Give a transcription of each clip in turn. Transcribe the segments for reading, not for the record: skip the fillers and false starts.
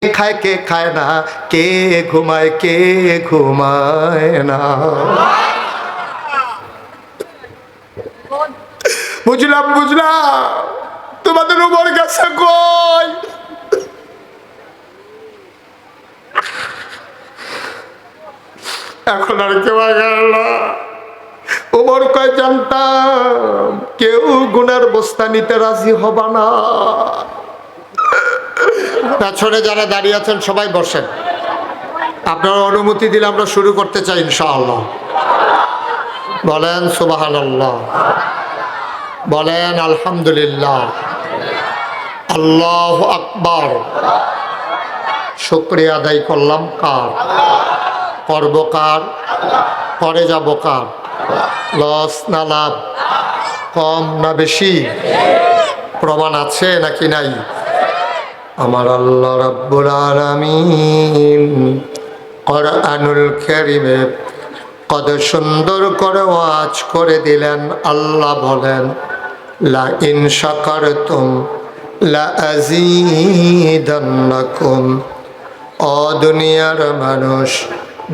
খায় কে খায় না, কে ঘুমায় না। বুঝলাম তোমাদের উপর গেছে কই? এখন আর কেউ গেল না। ওমর কয় জানতাম কেউ গুনার বস্তা নিতে রাজি হবা না। পেছনে যারা দাঁড়িয়ে আছেন সবাই বসেন, আপনারা অনুমতি দিলে আমরা শুরু করতে চাই ইনশাআল্লাহ। বলেন সুবহানাল্লাহ, বলেন আলহামদুলিল্লাহ, আল্লাহু আকবার। শুকরিয়া আদায় করলাম কার? করব কার? করে যাব কার? লস না লাভ? কম না বেশি? প্রমাণ আছে নাকি নাই? আমার আল্লাহ রাব্বুল আলামিন কোরআনুল কারীমে কত সুন্দর করে ওয়াজ করে দিলেন। আল্লাহ বলেন লা ইন শাকারতুম লা আযীদান্নাকুম। ও দুনিয়ার মানুষ,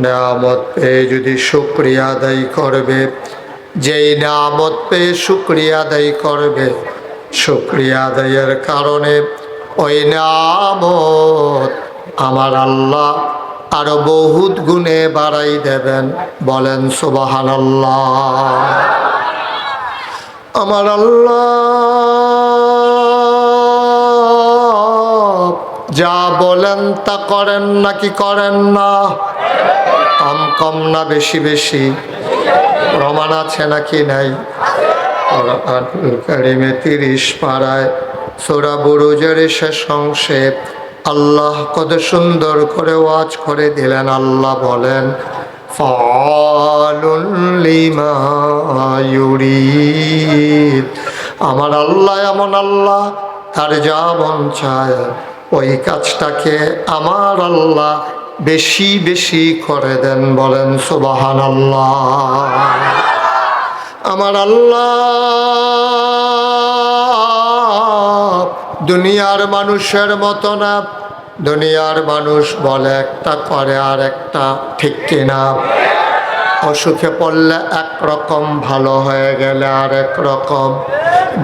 নিয়ামত পেয়ে যদি শুকরিয়া আদায় করবে, যেই নিয়ামত পেয়ে শুকরিয়া আদায় করবে, শুকরিয়া আদায়ের কারণে ওই নিয়ামত আমার আল্লাহ আরো বহুত গুণে বাড়াই দেবেন। বলেন সুবহানাল্লাহ। আমার আল্লাহ যা বলেন তা করেন নাকি করেন না? কম না বেশি বেশি? প্রমাণ আছে নাকি নাই? কোরআনুল কারীমে 30 পারায় সূরা বুরুজের শেষ অংশে আল্লাহ কত সুন্দর করে ওয়াজ করে দিলেন। আল্লাহ বলেন ফাআলুল লিমা ইউরিদ। আমার আল্লাহ এমন আল্লাহ, তার যা মন চায় ওই কাজটাকে আমার আল্লাহ বেশি বেশি করে দেন। বলেন সুবহানাল্লাহ। আমার আল্লাহ দুনিয়ার মানুষের মতো না। দুনিয়ার মানুষ বলে একটা করে আর একটা, ঠিক কিনা? অসুখে পড়লে একরকম, ভালো হয়ে গেলে আর এক রকম,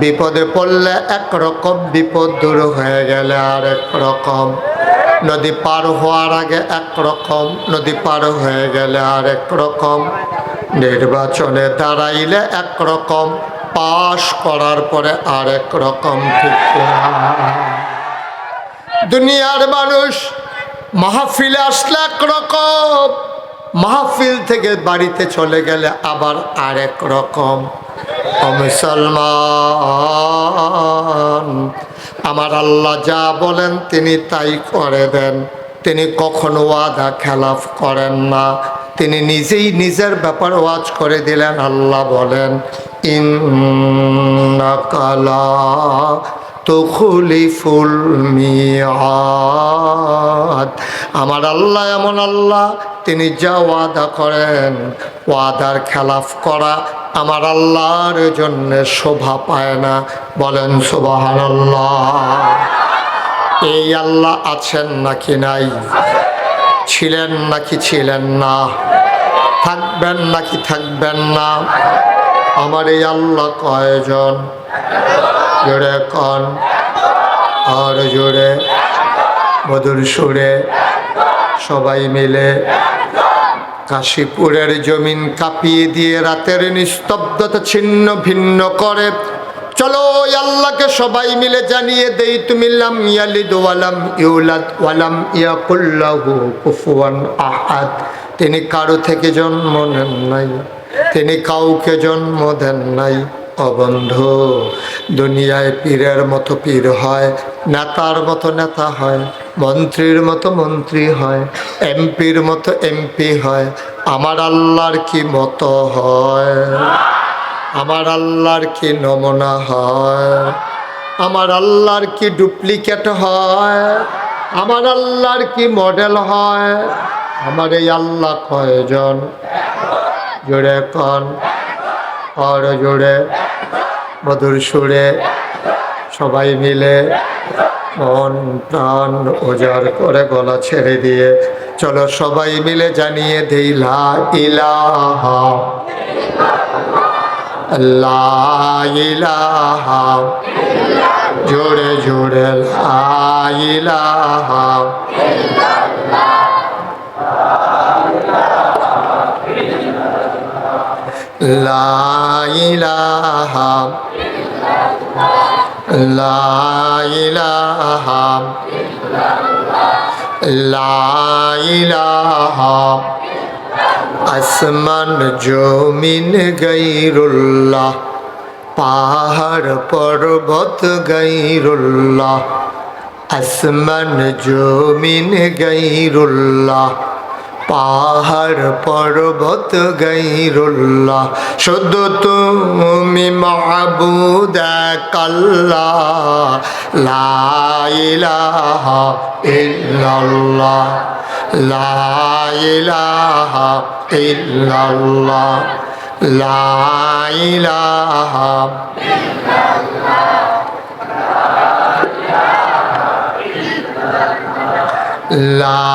বিপদে পড়লে একরকম, বিপদ দূর হয়ে গেলে আর এক রকম, নদী পার হওয়ার আগে একরকম, নদী পার হয়ে গেলে আর এক রকম, নির্বাচনে দাঁড়াইলে একরকম, পাশ করার পরে আর এক রকম, ঠিক কিনা? দুনিয়ার মানুষ মাহফিলে আসলে একরকম, মাহফিল থেকে বাড়িতে চলে গেলে আবার আরেক রকম। ও মুসলমান, আমার আল্লাহ যা বলেন তিনি তাই করে দেন। তিনি কখনো ওয়াদা খেলাফ করেন না। তিনি নিজেই নিজের ব্যাপার ওয়াজ করে দিলেন। আল্লাহ বলেন ইন্নাকা লা তুখলিফুল মিআদ। আমার আল্লাহ এমন আল্লাহ, তিনি যা ওয়াদা করেন, ওয়াদার খেলাফ করা আমার আল্লাহর জন্য শোভা পায় না। বলেন সুবহানাল্লাহ। এই আল্লাহ আছেন নাকি নাই? ছিলেন নাকি ছিলেন না? থাকবেন নাকি থাকবেন না? আমার এই আল্লাহ কয়জন? জোরে কন, আর জোরে, মধুর সুরে সবাই মিলে। কাশীপুরের জমিন কাঁপিয়ে দিয়ে রাতের নিস্তব্ধতা ছিন্ন ভিন্ন করে চলো ওই আল্লাহকে সবাই মিলে জানিয়ে দেই তুমি লাম ইয়ালিদ ওয়ালাম ইউলাদ ওয়ালাম ইয়াকুল লাহু কুফুয়ান আহাদ। তিনি কারো থেকে জন্ম নেন নাই, তিনি কাউকে জন্ম দেন নাই। ও বন্ধু, দুনিয়ায় পীরের মতো পীর হয়, নেতার মতো নেতা হয়, মন্ত্রীর মতো মন্ত্রী হয়, এমপির মতো এমপি হয়। আমার আল্লাহর কি মতো হয়? আমার আল্লাহর কি নমুনা হয়? আমার আল্লাহর কি ডুপ্লিকেট হয়? আমার আল্লাহর কি মডেল হয়? আমার এই আল্লাহ কয়জন? জোরে কন, আর জোরে, মধুর সুরে সবাই মিলে। মন প্রাণ উজাড় করে গলা ছেড়ে দিয়ে চলো সবাই মিলে জানিয়ে দেই লা ইলাহা লা ইলাহা, জোরে জোরে লা ইলাহা, লা ইলাহা, লা ইলাহা, লা ইলাহা। আসমান জমিন গায়রুল্লাহ, পাহাড় পর্বত গায়রুল্লাহ। আসমান জমিন গায়রুল্লাহ, পাহাড় পর্বত গায়রুল্লাহ। শুধু তুমি মাবুদ এক আল্লাহ, লা ইলাহা ইল্লাল্লাহ, লা ইলাহা ইল্লাল্লাহ, লা ইলাহা। লা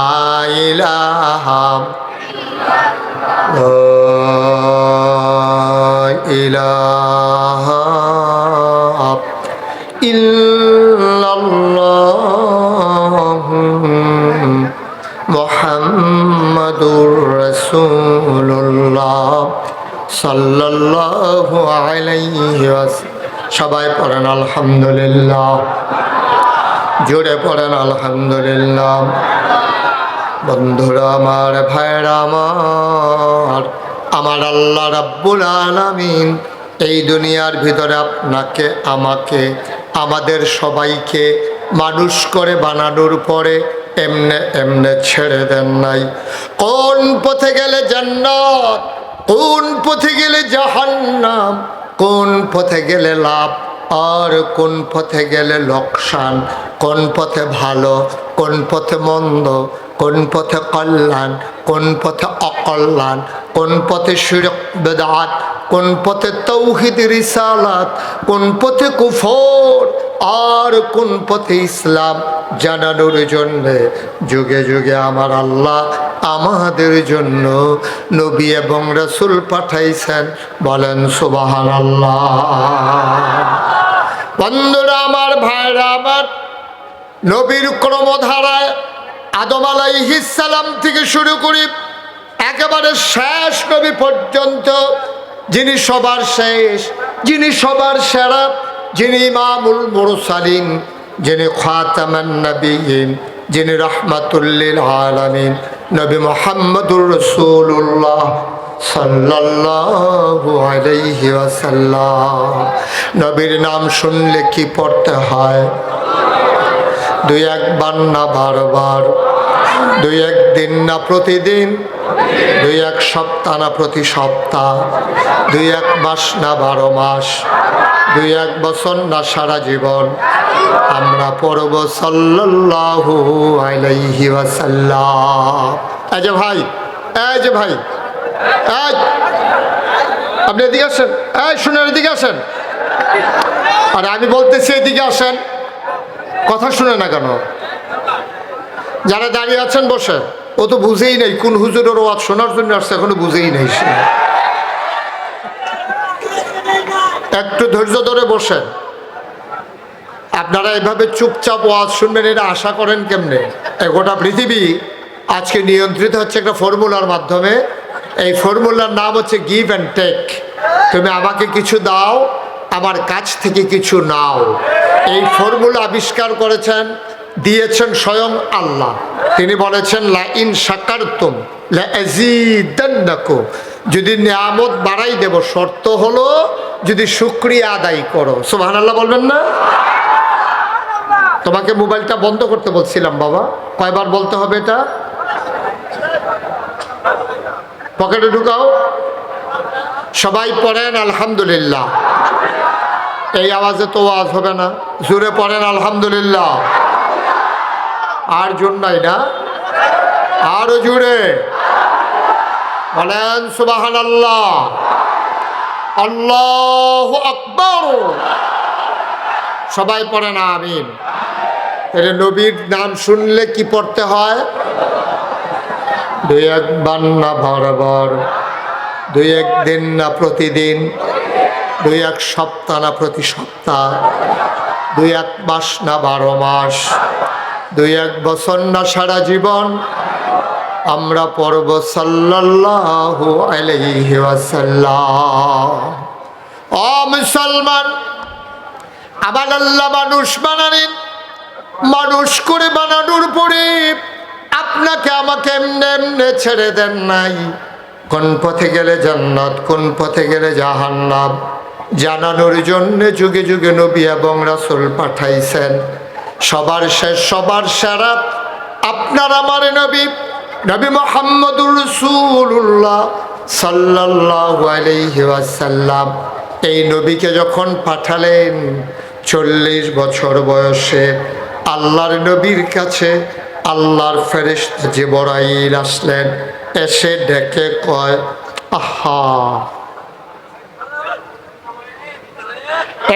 ইলাহা, লা ইলাহা ইল্লাল্লাহ, মুহাম্মাদুর রাসূলুল্লাহ সাল্লাল্লাহু আলাইহি ওয়াসাল্লাম। সবাই পড়েন আলহামদুলিল্লাহ, জোরে পড়েন আলহামদুলিল্লাহ। বন্ধুরা আমার, ভাইরা আমার, আমার আল্লাহ রাব্বুল আলামিন এই দুনিয়ার ভিতরে আপনাকে, আমাকে, আমাদের সবাইকে মানুষ করে বানানোর পরে এমনে এমনে ছেড়ে দেন নাই। কোন পথে গেলে জান্নাত, কোন পথে গেলে জাহান্নাম, কোন পথে গেলে লাভ আর কোন পথে গেলে লোকসান, কোন পথে ভালো, কোন পথে মন্দ, কোন পথে কল্যাণ, কোন পথে অকল্যাণ, কোন পথে শিরক বিদআত, কোন পথে তাওহীদ রিসালাত, কোন পথে কুফর আর কোন পথে ইসলাম জানানোর জন্য যুগে যুগে আমার আল্লাহ আমাদের জন্য নবী এবং রাসূল পাঠাইছেন। বলেন সুবহানাল্লাহ। বন্ধুরা আমার, ভাইরা আমার, নবীর ক্রমধারায় আদম আলাইহিস সালাম থেকে শুরু করি একেবারে শেষ নবী পর্যন্ত, যিনি সবার শেষ, যিনি সবার সেরা, যিনি ইমামুল মুরসালিন, যিনি খাতামান নবিয়্যিন, যিনি রাহমাতুল লিল আলামিন, নবী মুহাম্মদুর রাসূলুল্লাহ সাল্লাল্লাহু আলাইহি ওয়াসাল্লাম। নবীর নাম শুনলে কি পড়তে হয়? দুই একবার না বারবার, দুই একদিন না প্রতিদিন, দুই এক সপ্তাহ না প্রতি সপ্তাহ, দুই এক মাস না 12 মাস, দুই এক বছর না সারা জীবন আমরা পড়ব সাল্লাল্লাহু আলাইহি ওয়াসাল্লাম। এই যে ভাই, এই যে ভাই, এই আপনি এদিকে আসেন, এই শুনেন এদিকে আসেন। আর আমি বলতেছি এদিকে আসেন, কথা শুনে না কেন? যারা দাঁড়িয়ে আছেন বসে, ও তো বুঝেই নাই কোন হুজুরের ওয়াজ শোনার জন্য আসছে, এখনো বুঝেই নাই সে। একটু ধৈর্য ধরে বসেন। আপনারা এভাবে চুপচাপ ওয়াজ শুনবেন, এটা আশা করেন কেমনে? গোটা পৃথিবী আজকে নিয়ন্ত্রিত হচ্ছে একটা ফর্মুলার মাধ্যমে। এই ফর্মুলার নাম হচ্ছে গিভ অ্যান্ড টেক। তুমি আমাকে কিছু দাও, আমার কাছ থেকে কিছু নাও। এই ফর্মুলা আবিষ্কার করেছেন, দিয়েছেন স্বয়ং আল্লাহ। তিনি বলেছেন লা ইন শাকারতুম লা আযীদান্নাকুম, যদি নিয়ামত বাড়াই দেব, শর্ত হলো যদি শুকরিয়া আদায় করো। সুবহানাল্লাহ বলবেন না? তোমাকে মোবাইলটা বন্ধ করতে বলছিলাম বাবা, কয়বার বলতে হবে এটা? পকেটে ঢুকাও। সবাই পড়েন আলহামদুলিল্লাহ। এই আওয়াজে তো ওয়াজ হবে না, জোরে পড়েন আলহামদুলিল্লাহ। আর জোর নাই না, আরো জোরে বলেন সুবহানাল্লাহ, আল্লাহু আকবার। সবাই পড়েন আমিন। তাহলে নবীর নাম শুনলে কি পড়তে হয়? দুই একবার না বারবার, দুই একদিন না প্রতিদিন, দুই এক সপ্তাহ না প্রতি সপ্তাহ, দুই এক মাস না 12 মাস, দুই এক বছর না সারা জীবন আমরা পড়ব সাল্লাল্লাহু আলাইহি ওয়াসাল্লাম। ও মুসলমান, আমার আল্লাহ মানুষ বানালেন, মানুষ করে বানানোর পরে আপনাকে আমাকে এমনি এমনি ছেড়ে দেন নাই। কোন পথে গেলে জান্নাত, কোন পথে গেলে জাহান্নাম জানানোর জন্য যুগে যুগে নবী এবং রাসূল পাঠাইছেন। সবার শেষ, সবার সেরা আপনার আমার নবী, নবী মুহাম্মদুর রাসূলুল্লাহ সাল্লাল্লাহু আলাইহি ওয়াসাল্লাম। এই নবীকে যখন পাঠালেন 40 বছর বয়সে, আল্লাহর নবীর কাছে আল্লাহর ফেরেশতা জিবরাইল আসলেন। এসে ডেকে কয়, আহা,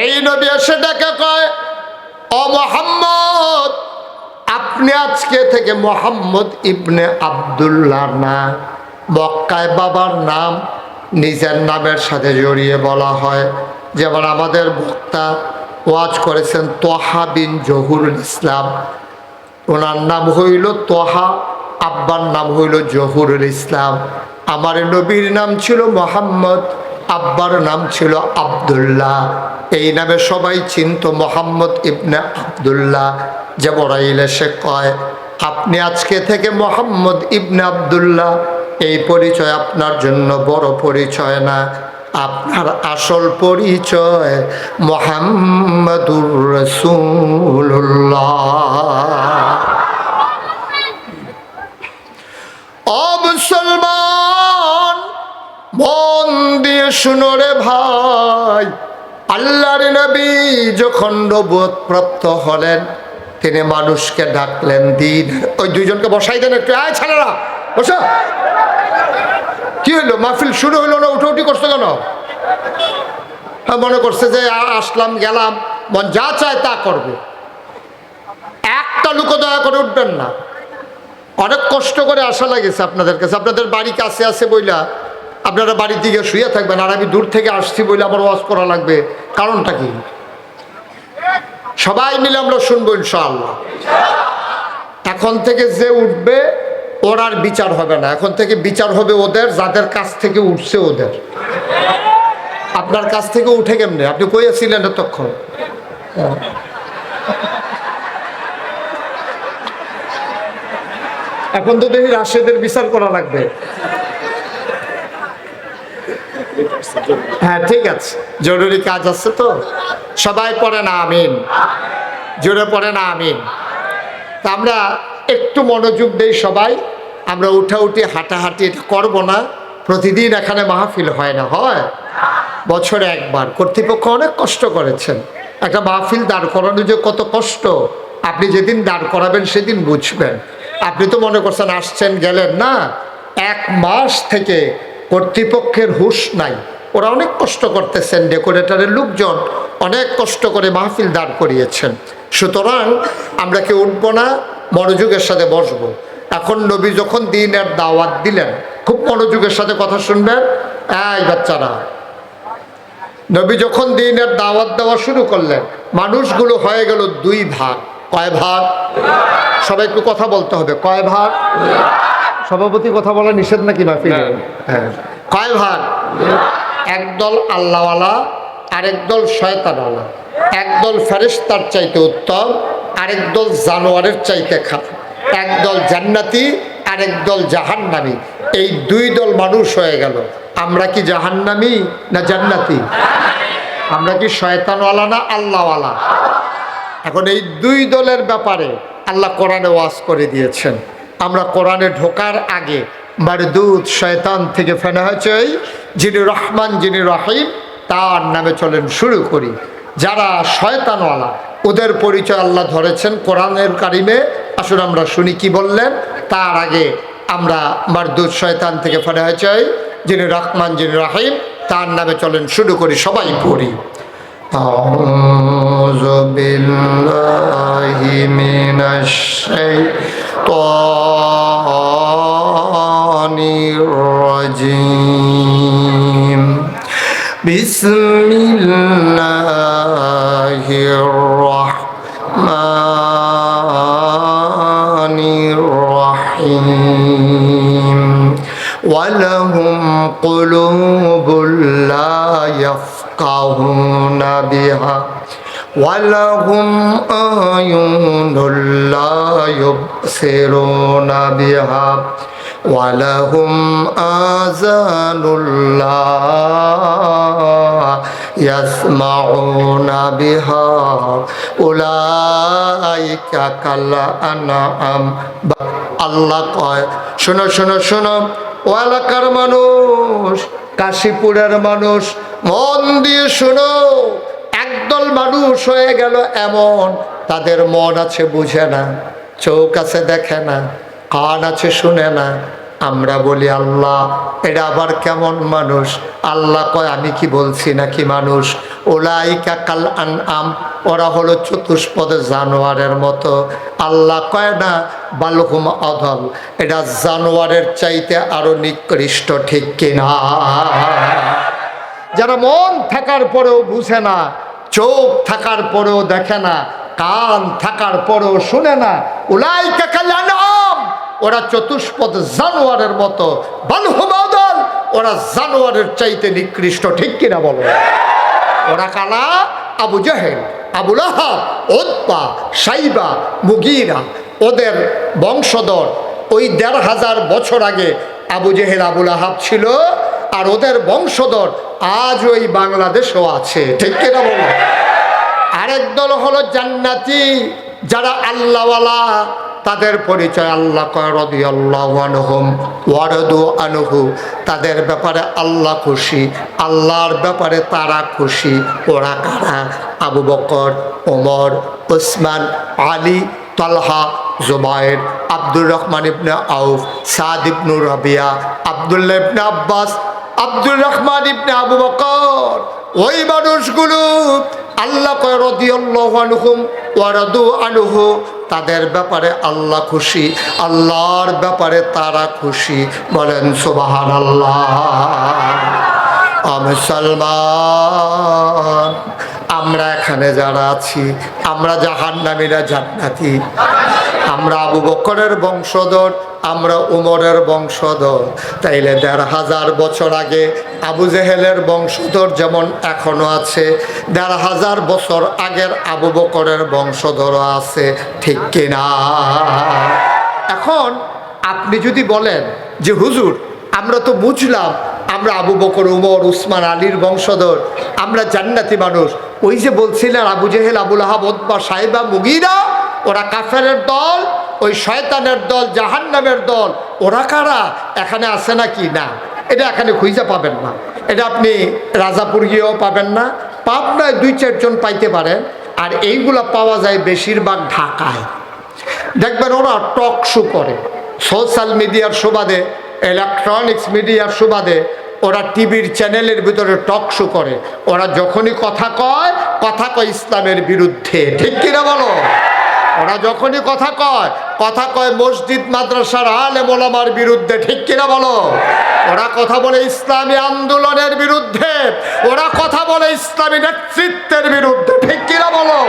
এই নবী এসে ডেকে কয়, ও মুহাম্মদ, আপনি আজকে থেকে মুহাম্মদ ইবনে আব্দুল্লাহ না। মক্কায় বাবার নাম নিজের নামের সাথে জড়িয়ে বলা হয়। যেমন আমাদের বক্তা ওয়াজ করেছেন তোহা বিন জহুরুল ইসলাম, ওনার নাম হইল তোহা, আব্বার নাম হইল জহুরুল ইসলাম। আমার নবীর নাম ছিল মুহাম্মদ, আব্বার নাম ছিল আব্দুল্লাহ। এই নামে সবাই চিনত মুহাম্মদ ইবনে আব্দুল্লাহ। জিবরাইল এসে কয়, আপনি আজকে থেকে মুহাম্মদ ইবনে আব্দুল্লাহ। এই পরিচয় আপনার জন্য বড় পরিচয় না, আপনার আসল পরিচয় মুহাম্মাদুর রাসূলুল্লাহ। ও মুসলমান, মন দিয়ে শুনো রে ভাই, আল্লাহর নবী যখন নবুয়ত প্রাপ্ত হলেন, তিনি মানুষকে ডাকলেন দিন। ওই দুইজনকে বসাই দেন একটু, আয় ছেলেরা বসো। কি হইলো, মাহফিল শুরু হইলো না, উঠোউঠি করছো কেন? মনে করছে যে আসলাম গেলাম, মন যা চায় তা করবে। একটা লোক দয়া করে উঠবেন না। অনেক কষ্ট করে আসা লাগেছে আপনাদের কাছে, আপনাদের বাড়ি কাছে আছে বইলা আপনারা বাড়ির দিকে শুয়ে থাকবেন, আর আমি দূর থেকে আসছি বইলে আবার ওয়াজ করা লাগবে। কারণটা কি? সবাই মিলে আমরা শুনবো ইনশাআল্লাহ। এখন থেকে যে উঠবে ওর আর বিচার হবে না, এখন থেকে বিচার হবে ওদের যাদের কাছ থেকে উঠছে ওদের। আপনার কাছ থেকে উঠে কেমনে? আপনি কইয়াছিলেন এতক্ষণ। এখন তো দেখি রাশেদের বিচার করা লাগবে। হ্যাঁ ঠিক আছে, জরুরি কাজ আছে তো। সবাই পড়ে না আমিন, জোরে পড়ে না আমিন। তা আমরা একটু মনোযোগ দেই সবাই। আমরা উঠাউঠি হাঁটাহাঁটি এটা করবো না। প্রতিদিন এখানে মাহফিল হয় না, হয় বছরে একবার। কর্তৃপক্ষ অনেক কষ্ট করেছেন। একটা মাহফিল দাঁড় করানো যে কত কষ্ট, আপনি যেদিন দাঁড় করাবেন সেদিন বুঝবেন। আপনি তো মনে করছেন আসছেন গেলেন না, 1 মাস থেকে কর্তৃপক্ষের হুঁশ নাই। ওরা অনেক কষ্ট করতেছেন, ডেকোরেটরের লোকজন অনেক কষ্ট করে মাহফিল দাঁড় করিয়েছেন। সুতরাং আমরা কেউ উঠবো না, মনোযোগের সাথে বসবো। এখন নবী যখন দ্বীনের দাওয়াত দিলেন, খুব মনোযোগের সাথে কথা শুনবেন এই বাচ্চারা। নবী যখন দ্বীনের দাওয়াত দেওয়া শুরু করলেন, মানুষগুলো হয়ে গেল 2 ভাগ। কয় ভাগ? সবাই একটু কথা বলতে হবে। কয় ভাগ? সভাপতি কথা বলা নিষেধ নাকি মাহফিলে? হ্যাঁ। কয় ভাগ? একদল আল্লাহওয়ালা, আরেক দল শয়তানওয়ালা। একদল ফেরেশতার চাইতে উত্তম, আরেক দল জানোয়ারের চাইতে খারাপ। একদল জান্নাতি, আরেক দল জাহান্নামী। এই 2 দল মানুষ হয়ে গেল। আমরা কি জাহান্নামী না জান্নাতি? আমরা কি শয়তানওয়ালা না আল্লাহওয়ালা? এখন এই 2 দলের ব্যাপারে আল্লাহ কোরআনে ওয়াজ করে দিয়েছেন। আমরা কোরআনে ঢোকার আগে মারদুদ শয়তান থেকে ফেনা হয়েছে, যিনি রহমান যিনি রহিম তার নামে চলেন শুরু করি। যারা শয়তানওয়ালা ওদের পরিচয় আল্লাহ ধরেছেন কোরআনের কারিমে। আসুন আমরা শুনি কি বললেন। তার আগে আমরা মারদুদ শয়তান থেকে ফেনা হয়েছে, যিনি রহমান যিনি রহিম তার নামে চলেন শুরু করি। সবাই পড়ি। আউযু বিল্লাহি মিনাশ শাইতানির রাজীম বিসমিল্লাহির রাহমানির রহিম ওয়ালাহুম কুলুবুল লা يفقهون بها ولهم أعين لا يبصرون بها ولهم آذان لا يسمعون بها أولئك كالأنعام আল্লাহ কয় শোনো শোনো শোনো ও এলাকার মানুষ, কাশীপুরের মানুষ, মন দিয়ে শোনো। একদল মানুষ হয়ে গেল এমন, তাদের মন আছে বুঝে না, চোখ আছে দেখে না, কান আছে শুনে না। আমরা বলি আল্লাহ এটা আবার কেমন মানুষ? আল্লাহ কয় আমি কি বলছি নাকি মানুষ? উলাইকা কাল আনআম, ওরা হলো চতুষ্পদ জানোয়ারের মতো। আল্লাহ কয় না বালহুম আদল, এটা জানোয়ারের চাইতে আরো নিকৃষ্ট, ঠিক কিনা? যারা মন থাকার পরেও বুঝে না, চোখ থাকার পরেও দেখে না, কান থাকার পরেও শুনে না, উলাইকা কাল আনআম, ওরা চতুষ্পদ জানোয়ারের মতো। বালহুম আদল, ওরা জানোয়ারের চাইতে নিকৃষ্ট, ঠিক কিনা বলো? ওরা কালা? আবু জাহেল, আবু লাহাব, উতবা, সাইবা, মুগীরা, ওদের বংশধর। ওই ১৫০০ বছর আগে আবু জেহেল আবু লাহাব ছিল, আর ওদের বংশধর আজ ওই বাংলাদেশেও আছে, ঠিক কিনা বলো? আরেক দল হলো জান্নাতি, যারা আল্লাহওয়ালা, তাদের পরিচয় আল্লাহ কয় রাদিয়াল্লাহু আনহুম ওয়া রাদু আনহু, তাদের ব্যাপারে আল্লাহ খুশি, আল্লাহর ব্যাপারে তারা খুশি। ওরা কারা? আবু বকর, ওমর, উসমান, আলী, তালহা, জুবায়ের, আব্দুর রহমান ইবনে আউফ, সাদ ইবনে রাবিয়া, আব্দুল্লাহ ইবনে আব্বাস, আব্দুর রহমান ইবনে আবু বকর। ওই মানুষগুলো আল্লাহ কয় রাদিয়াল্লাহু আনহুম ওয়া রাদু আনহু, তাদের ব্যাপারে আল্লাহ খুশি, আল্লাহর ব্যাপারে তারা খুশি। বলেন সুবহানাল্লাহ। মুসলমান, আমরা এখানে যারা আছি, আমরা জাহান্নামীরা জান্নাতি। আমরা আবু বকরের বংশধর, আমরা উমরের বংশধর। তাইলে ১৫০০ বছর আগে আবু জেহেলের বংশধর যেমন এখনো আছে, ১৫০০ বছর আগের আবু বকরের বংশধরও আছে, ঠিক কিনা? এখন আপনি যদি বলেন যে হুজুর আমরা তো বুঝলাম আমরা আবু বকর, উমর, উসমান, আলীর বংশধর, আমরা জান্নাতি মানুষ, ওই যে বলছিলেন আবু জেহেল, আবু লাহাব, উতবা, সাইবা, মুগীরা, ওরা কাফেরের দল, ওই শয়তানের দল, জাহান্নামের দল, ওরা কারা? এখানে আছে নাকি? না, এটা এখানে খুঁজে পাবেন না। এটা আপনি রাজাপুর গিয়েও পাবেন না, পাবনায় ২-৪ জন পাইতে পারেন। আর এইগুলা পাওয়া যায় বেশিরভাগ ঢাকায়। দেখবেন ওরা টক শো করে, সোশ্যাল মিডিয়ার সুবাদে, ইলেকট্রনিক্স মিডিয়ার সুবাদে ওরা টিভির চ্যানেলের ভিতরে টক শো করে। ওরা যখনই কথা কয় ইসলামের বিরুদ্ধে, ঠিক কিনা বলো? ওরা যখনই কথা কয় মসজিদ মাদ্রাসার আলেম ওলামার বিরুদ্ধে, ঠিক কিনা বলো? ওরা কথা বলে ইসলামী আন্দোলনের বিরুদ্ধে, ওরা কথা বলে ইসলামী নেতৃত্বের বিরুদ্ধে, ঠিক কিনা বলো?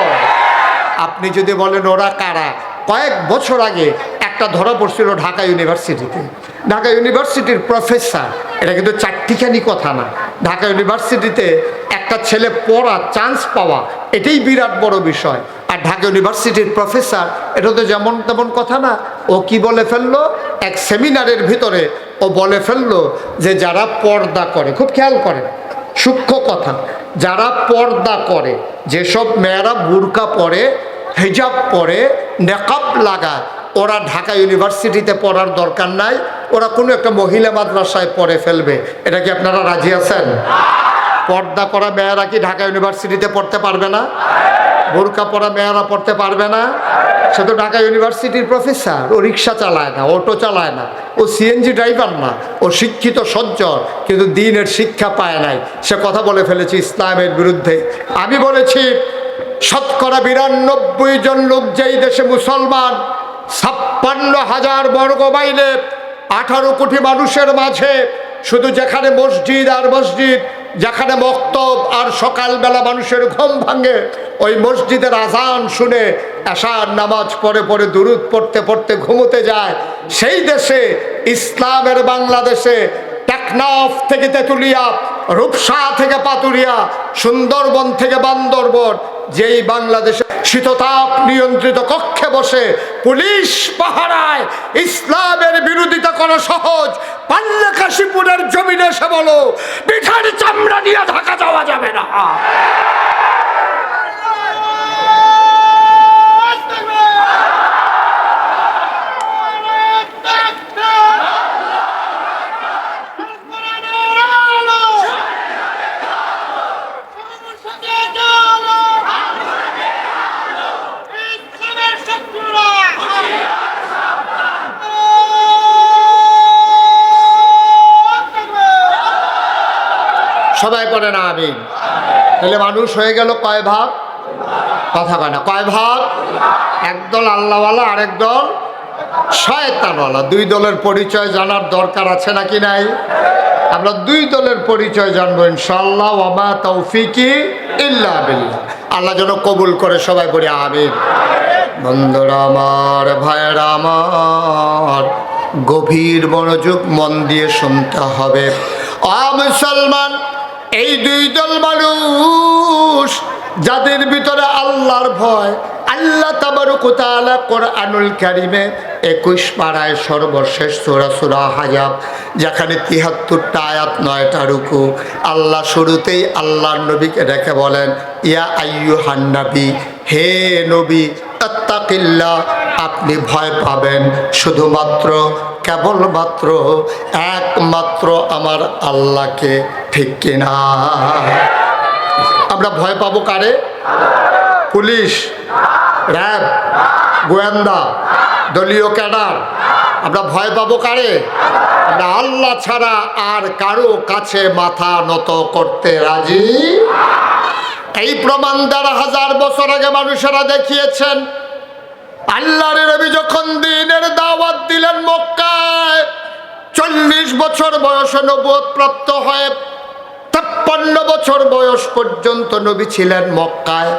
আপনি যদি বলেন ওরা কারা, কয়েক বছর আগে একটা ধরা পড়ছিল ঢাকা ইউনিভার্সিটিতে। ঢাকা ইউনিভার্সিটির প্রফেসর, এটা কিন্তু চারটিখানি কথা না, ঢাকা ইউনিভার্সিটিতে একটা ছেলে পড়া, চান্স পাওয়া, এটাই বিরাট বড় বিষয়। আর ঢাকা ইউনিভার্সিটির প্রফেসর, এটা তো যেমন তেমন কথা না। ও কি বলে ফেললো এক সেমিনারের ভিতরে? ও বলে ফেললো যে যারা পর্দা করে, খুব খেয়াল করেন, সূক্ষ্ম কথা, যারা পর্দা করে, যেসব মেয়েরা বুরকা পরে, হিজাব পরে, নেকাব লাগায়, ওরা ঢাকা ইউনিভার্সিটিতে পড়ার দরকার নাই, ওরা কোনো একটা মহিলা মাদ্রাসায় পড়ে ফেলবে। এটা কি আপনারা রাজি আছেন? পর্দা করা মেয়েরা কি ঢাকা ইউনিভার্সিটিতে পড়তে পারবে না? বোরকা পরা মেয়েরা পড়তে পারবে না? সে তো ঢাকা ইউনিভার্সিটির প্রফেসর, ও রিক্সা চালায় না, অটো চালায় না, ও সিএনজি ড্রাইভার না, ও শিক্ষিত সজ্জন, কিন্তু দিনের শিক্ষা পায় নাই। সে কথা বলে ফেলেছে ইসলামের বিরুদ্ধে। আমি বলেছি 92% জন লোক যেই দেশে মুসলমান, 56,000 বর্গ মাইলে 18 কোটি মানুষের মাঝে শুধু যেখানে মসজিদ আর মসজিদ, যেখানে মক্তব আর সকালবেলা মানুষের ঘুম ভাঙে, ওই মসজিদের আজান শুনে এশার নামাজ পড়ে পড়ে দুরূদ পড়তে পড়তে ঘুমোতে যায়, সেই দেশে, ইসলামের বাংলাদেশে, টেকনাফ থেকে তেঁতুলিয়া, রূপসা থেকে পাতুরিয়া, সুন্দরবন থেকে বান্দরবন, যেই বাংলাদেশে শীততাপ নিয়ন্ত্রিত কক্ষে বসে পুলিশ পাহারায়, ইসলামের বিরোধিতা করা সহজ। পাল্লে কাশীপুরের জমিনে এসে বলো, পিঠার চামড়া নিয়ে ঢাকা যাওয়া যাবে না। সবাই পড়ে না আমিন। তাহলে মানুষ হয়ে গেল কয় ভাগ? কথা কয় না, কয় ভাগ? একদল আল্লাহওয়ালা, আরেক দল শয়তানওয়ালা। দুই দলের পরিচয় জানার দরকার আছে নাকি নাই? আমরা দুই দলের পরিচয় জানবো ইনশাআল্লাহ। ওয়া মা তৌফিকি ইল্লা বিল্লাহ। আল্লাহ যেন কবুল করে, সবাই পড়ে আমিন। বন্ধুরা আমার, ভাইয়েরা আমার, গভীর মনোযোগ মন দিয়ে শুনতে হবে। মুসলমান, এই দুই দল মানুষ যাদের ভিতরে আল্লাহর ভয়, আল্লাহ তাবারক ওয়া তাআলা কোরআনুল কারীমে 21 পারায় সর্বশেষ সূরা সূরা হাজাব, যেখানে 73টা আয়াত 9টা রুকু, আল্লাহ শুরুতেই আল্লাহর নবীকে ডেকে বলেন, ইয়া আইয়ুহান নবী, হে নবী, আত্তাকিল্লাহ, আপনি ভয় পাবেন শুধুমাত্র, কেবলমাত্র, একমাত্র আমার আল্লাহকে। ঠিক কিনা? আমরা ভয় পাবো কারে? পুলিশ, র্যাব, গোয়েন্দা, দলীয় ক্যাডার। আমরা ভয় পাবো কারে? আমরা আল্লাহ ছাড়া আর কারো কাছে মাথা নত করতে রাজি। এই প্রমাণ 1,500 বছর আগে মানুষেরা দেখিয়েছেন। আল্লাহর নবী যখন দ্বীনের দাওয়াত দিলেন মক্কায়, 40 বছর বয়সে নবুয়ত প্রাপ্ত হয়ে 53 বছর বয়স পর্যন্ত নবী ছিলেন মক্কায়।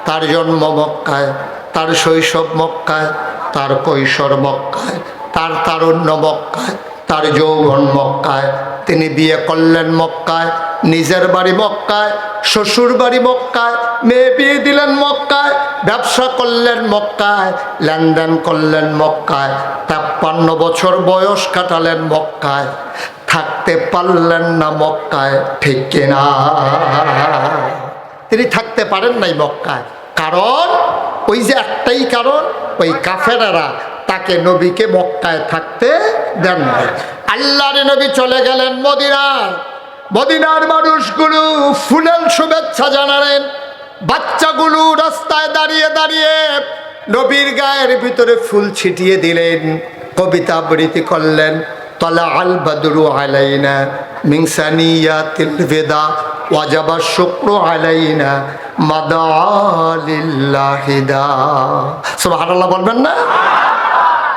তার জন্ম মক্কায়, তার শৈশব মক্কায়, তার কৈশোর মক্কায়, তার তারুণ্য মক্কায়, তার যৌবন মক্কায়। তিনি বিয়ে করলেন মক্কায়, নিজের বাড়ি মক্কায়, শ্বশুর বাড়ি মক্কায়, মেয়ে বিয়ে দিলেন মক্কায়, ব্যবসা করলেন মক্কায়, লেনদেন করলেন মক্কায়, 53 বছর বয়স কাটালেন মক্কায়, থাকতে পারলেন না মক্কায়। ঠিক কিনা? তিনি থাকতে পারেন নাই মক্কায়। কারণ ওই যে একটাই কারণ, ওই কাফেরেরা তাকে, নবীকে মক্কায় থাকতে দেন নাই। আল্লাহর নবী চলে গেলেন মদিনায়। মদিনার মানুষগুলো ফুলেল শুভেচ্ছা জানালেন। বাচ্চাগুলো রাস্তায় দাঁড়িয়ে দাঁড়িয়ে নবীর গায়ের ভিতরে ফুল ছিটিয়ে দিলেন, কবিতা আবৃত্তি করলেন। তলা আল বদরু আলাইনা মিন সানিয়াতিল বিদা ওয়াজাবা শুকরু আলাইনা মাদালিল্লাহিদা। সুবহানাল্লাহ বলবেন না?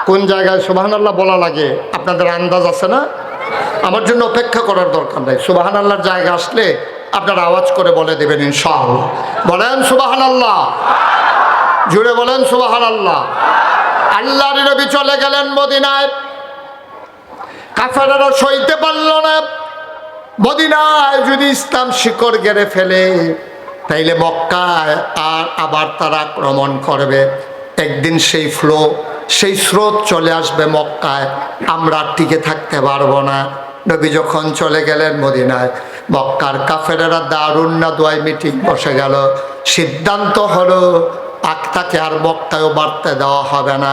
কোন জায়গায় সুবহানাল্লাহ বলা লাগে আপনাদের আন্দাজ আছে না? আমার জন্য অপেক্ষা করার দরকার নাই। সুবহানাল্লাহর জায়গা আসলে আপনারা আওয়াজ করে বলে দেবেন ইনশাআল্লাহ। বলেন সুবহানাল্লাহ, জুড়ে বলেন সুবহানাল্লাহ। আল্লাহর নবী চলে গেলেন মদিনায়। কাফেররা সইতে পারল না। মদিনায় যদি ইসলাম শিকড় গেড়ে ফেলে, তাইলে মক্কায় আর আবার তারা আক্রমণ করবে। একদিন সেই সেই স্রোত চলে আসবে মক্কায়, আমরা টিকে থাকতে পারবো না। নবী যখন চলে গেলেন মদিনায়, মক্কার কাফেরেরা দারুন না দোয়ায় মিটিং বসে গেল। সিদ্ধান্ত হলো তাকে আর মক্কায়ও বাড়তে দেওয়া হবে না।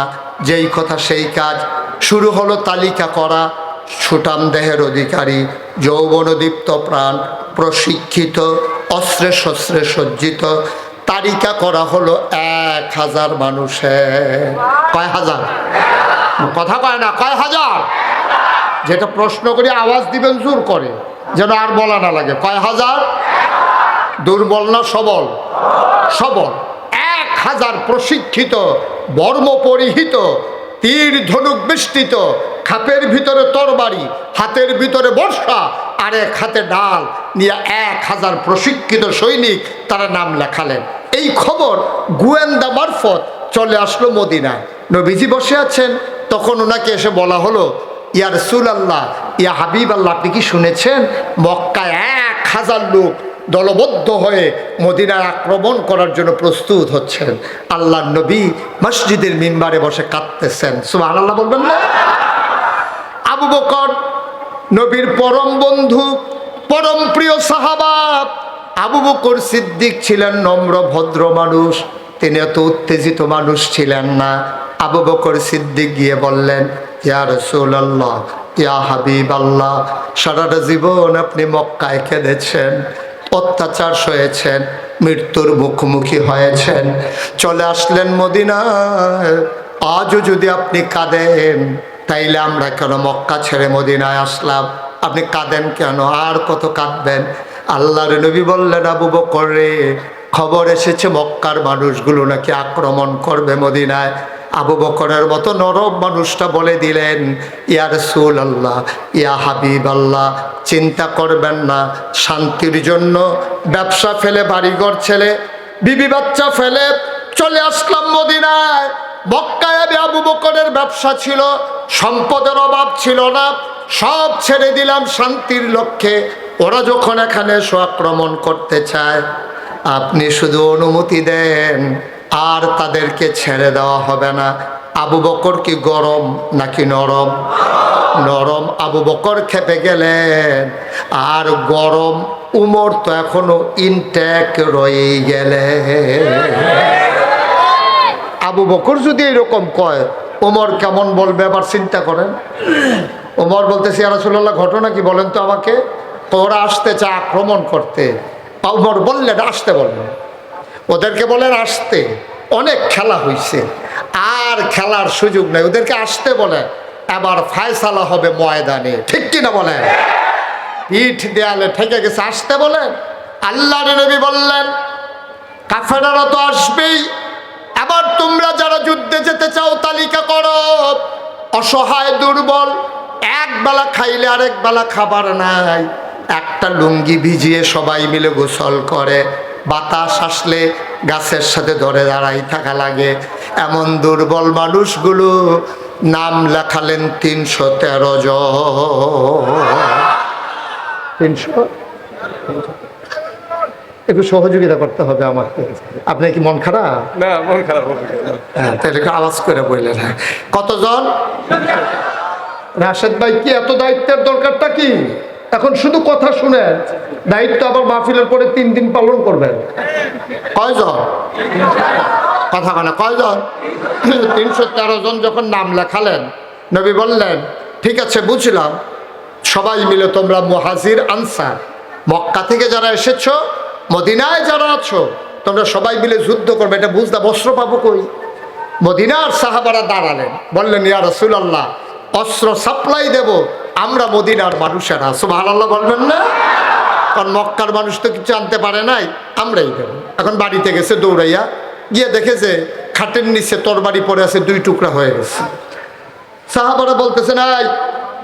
যেই কথা সেই কাজ। শুরু হলো তালিকা করা। সুঠাম দেহের অধিকারী, যৌবনদীপ্ত প্রাণ, প্রশিক্ষিত, অস্ত্রে শস্ত্রে সজ্জিত তালিকা করা হলো 1000 মানুষের। কয় হাজার? কথা কয় না, কয় হাজার? যেটা প্রশ্ন করি আওয়াজ দিবেন জোর করে, যেন আর বলা না লাগে। কয় হাজার? দুর্বল না সবল? সবল। 1000 প্রশিক্ষিত, বর্ম পরিহিত, তীর ধনুক বেষ্টিত, খাপের ভিতরে তরবারি, হাতের ভিতরে বর্ষা, আর এক হাতে ডাল নিয়ে 1000 প্রশিক্ষিত সৈনিক তারা নাম লেখালেন। এই খবর গোয়েন্দা মারফত চলে আসলো মদিনায়। নবীজি বসে আছেন, তখন ওনাকে এসে বলা হলো, ইয়া রাসূলুল্লাহ, ইয়া হাবিব আল্লাহ, আপনি কি শুনেছেন মক্কায় 1000 লোক দলবদ্ধ হয়ে মদিনায় আক্রমণ করার জন্য প্রস্তুত হচ্ছেন? আল্লাহর নবী মসজিদের মিম্বারে বসে কাঁদতেছেন। সুবহানাল্লাহ বলবেন না? আবু বকর নবীর পরম বন্ধু, পরম প্রিয় সাহাবা। আবু বকর সিদ্দিক ছিলেন নম্র ভদ্র মানুষ, তিনি এত উত্তেজিত মানুষ ছিলেন না। আবু বকর সিদ্দিক গিয়ে বললেন, ইয়া রাসূলুল্লাহ, ইয়া হাবিব আল্লাহ, সারাটা জীবন আপনি মক্কায় কেঁদেছেন, অত্যাচার সয়েছেন, মৃত্যুর মুখোমুখি হয়েছেন, চলে আসলেন মদিনায়। আজও যদি আপনি কাঁদেন, তাইলে আমরা কেন মক্কা ছেড়ে মদিনায় আসলাম? আপনি কাঁদেন কেন? আর কত কাঁদবেন? আল্লাহর নবী বললেন, আবু বকর রে, খবর এসেছে মক্কার মানুষগুলো নাকি আক্রমণ করবে মদিনায়। আবু বকরের মতো নরম মানুষটা বলে দিলেন, ইয়া রাসূলুল্লাহ, ইয়া হাবিব আল্লাহ, চিন্তা করবেন না, শান্তির জন্য ব্যবসা ফেলে, বাড়িঘর ছেলে, বিবি বাচ্চা ফেলে চলে আসলাম মদিনায়। মক্কায় আমি আবু বকরের ব্যবসা ছিল, সম্পদের অভাব ছিল না, সব ছেড়ে দিলাম শান্তির লক্ষ্যে। ওরা যখন এখানে এসে আক্রমণ করতে চায়, আপনি শুধু অনুমতি দেন, আর তাদেরকে ছেড়ে দেওয়া হবে না। আবু বকর কি গরম নাকি নরম? নরম। আবু বকর খেপে গেলেন। আর গরম উমর তো এখনো ইনট্যাক রয়ে গেলে। আবু বকর যদি এরকম কয়, ওমর কেমন বলবে আবার চিন্তা করেন। ওমর বলতেছে, ইয়া রাসূলুল্লাহ, ঘটনা কি বলেন তো আমাকে। ওরা আসতে চায় আক্রমণ করতে। ওমর বললেন, আসতে বললেন, ওদেরকে বলেন আসতে, অনেক খেলা হয়েছে, আর খেলার সুযোগ নেই, ওদেরকে আসতে বলে, এবার ফায়সালা হবে ময়দানে। ঠিক কিনা বলেন? পিঠ দেয়ালে ঠেকে গেছে, আসতে বলেন। আল্লাহর নবী বললেন, কাফেররা তো আসবেই, এবার তোমরা যারা যুদ্ধে যেতে চাও তালিকা করো। অসহায়, দুর্বল, এক বেলা খাইলে আরেক বেলা খাবার নাই, একটা লুঙ্গি ভিজিয়ে সবাই মিলে গোসল করে, বাতাস আসলে গাছের সাথে ধরে দাঁড়াই থাকা লাগে, এমন দুর্বল মানুষগুলো নাম লেখালেন 313 জন। 300। একটু সহযোগিতা করতে হবে আমাকে। আপনার কি মন খারাপ? না, মন খারাপ হবে। হ্যাঁ, তাহলে একটু আওয়াজ করে বললেন। কতজন? রাশেদ ভাই, কি এত দায়িত্বের দরকারটা কি? এখন শুধু কথা শুনেন, দায়িত্ব আবার মাহফিলের পরে 3 দিন পালন করবেন। কয়জন? কথা বলে কয়জন? 313 জন যখন নাম লেখালেন, নবী বললেন, ঠিক আছে বুঝলাম, সবাই মিলে তোমরা মুহাজির আনসার, মক্কা থেকে যারা এসেছো, মদিনায় যারা আছো, তোমরা সবাই মিলে যুদ্ধ করবে। এটা বুঝলাম, অস্ত্র পাবো কই? মদিনার সাহাবারা দাঁড়ালেন, বললেন, ইয়া রাসূলুল্লাহ, অস্ত্র সাপ্লাই দেব আমরা মদিনার মানুষেরা। সুবহানাল্লাহ বলবেন না? কারণ মক্কার মানুষ তো কিছু আনতে পারে নাই, আমরাই দেবো। এখন বাড়িতে গেছে দৌড়াইয়া, গিয়ে দেখে যে খাটের নিচে তরবারি পড়ে আছে, 2 টুকরা হয়ে গেছে। সাহাবারা বলতেছে, নাই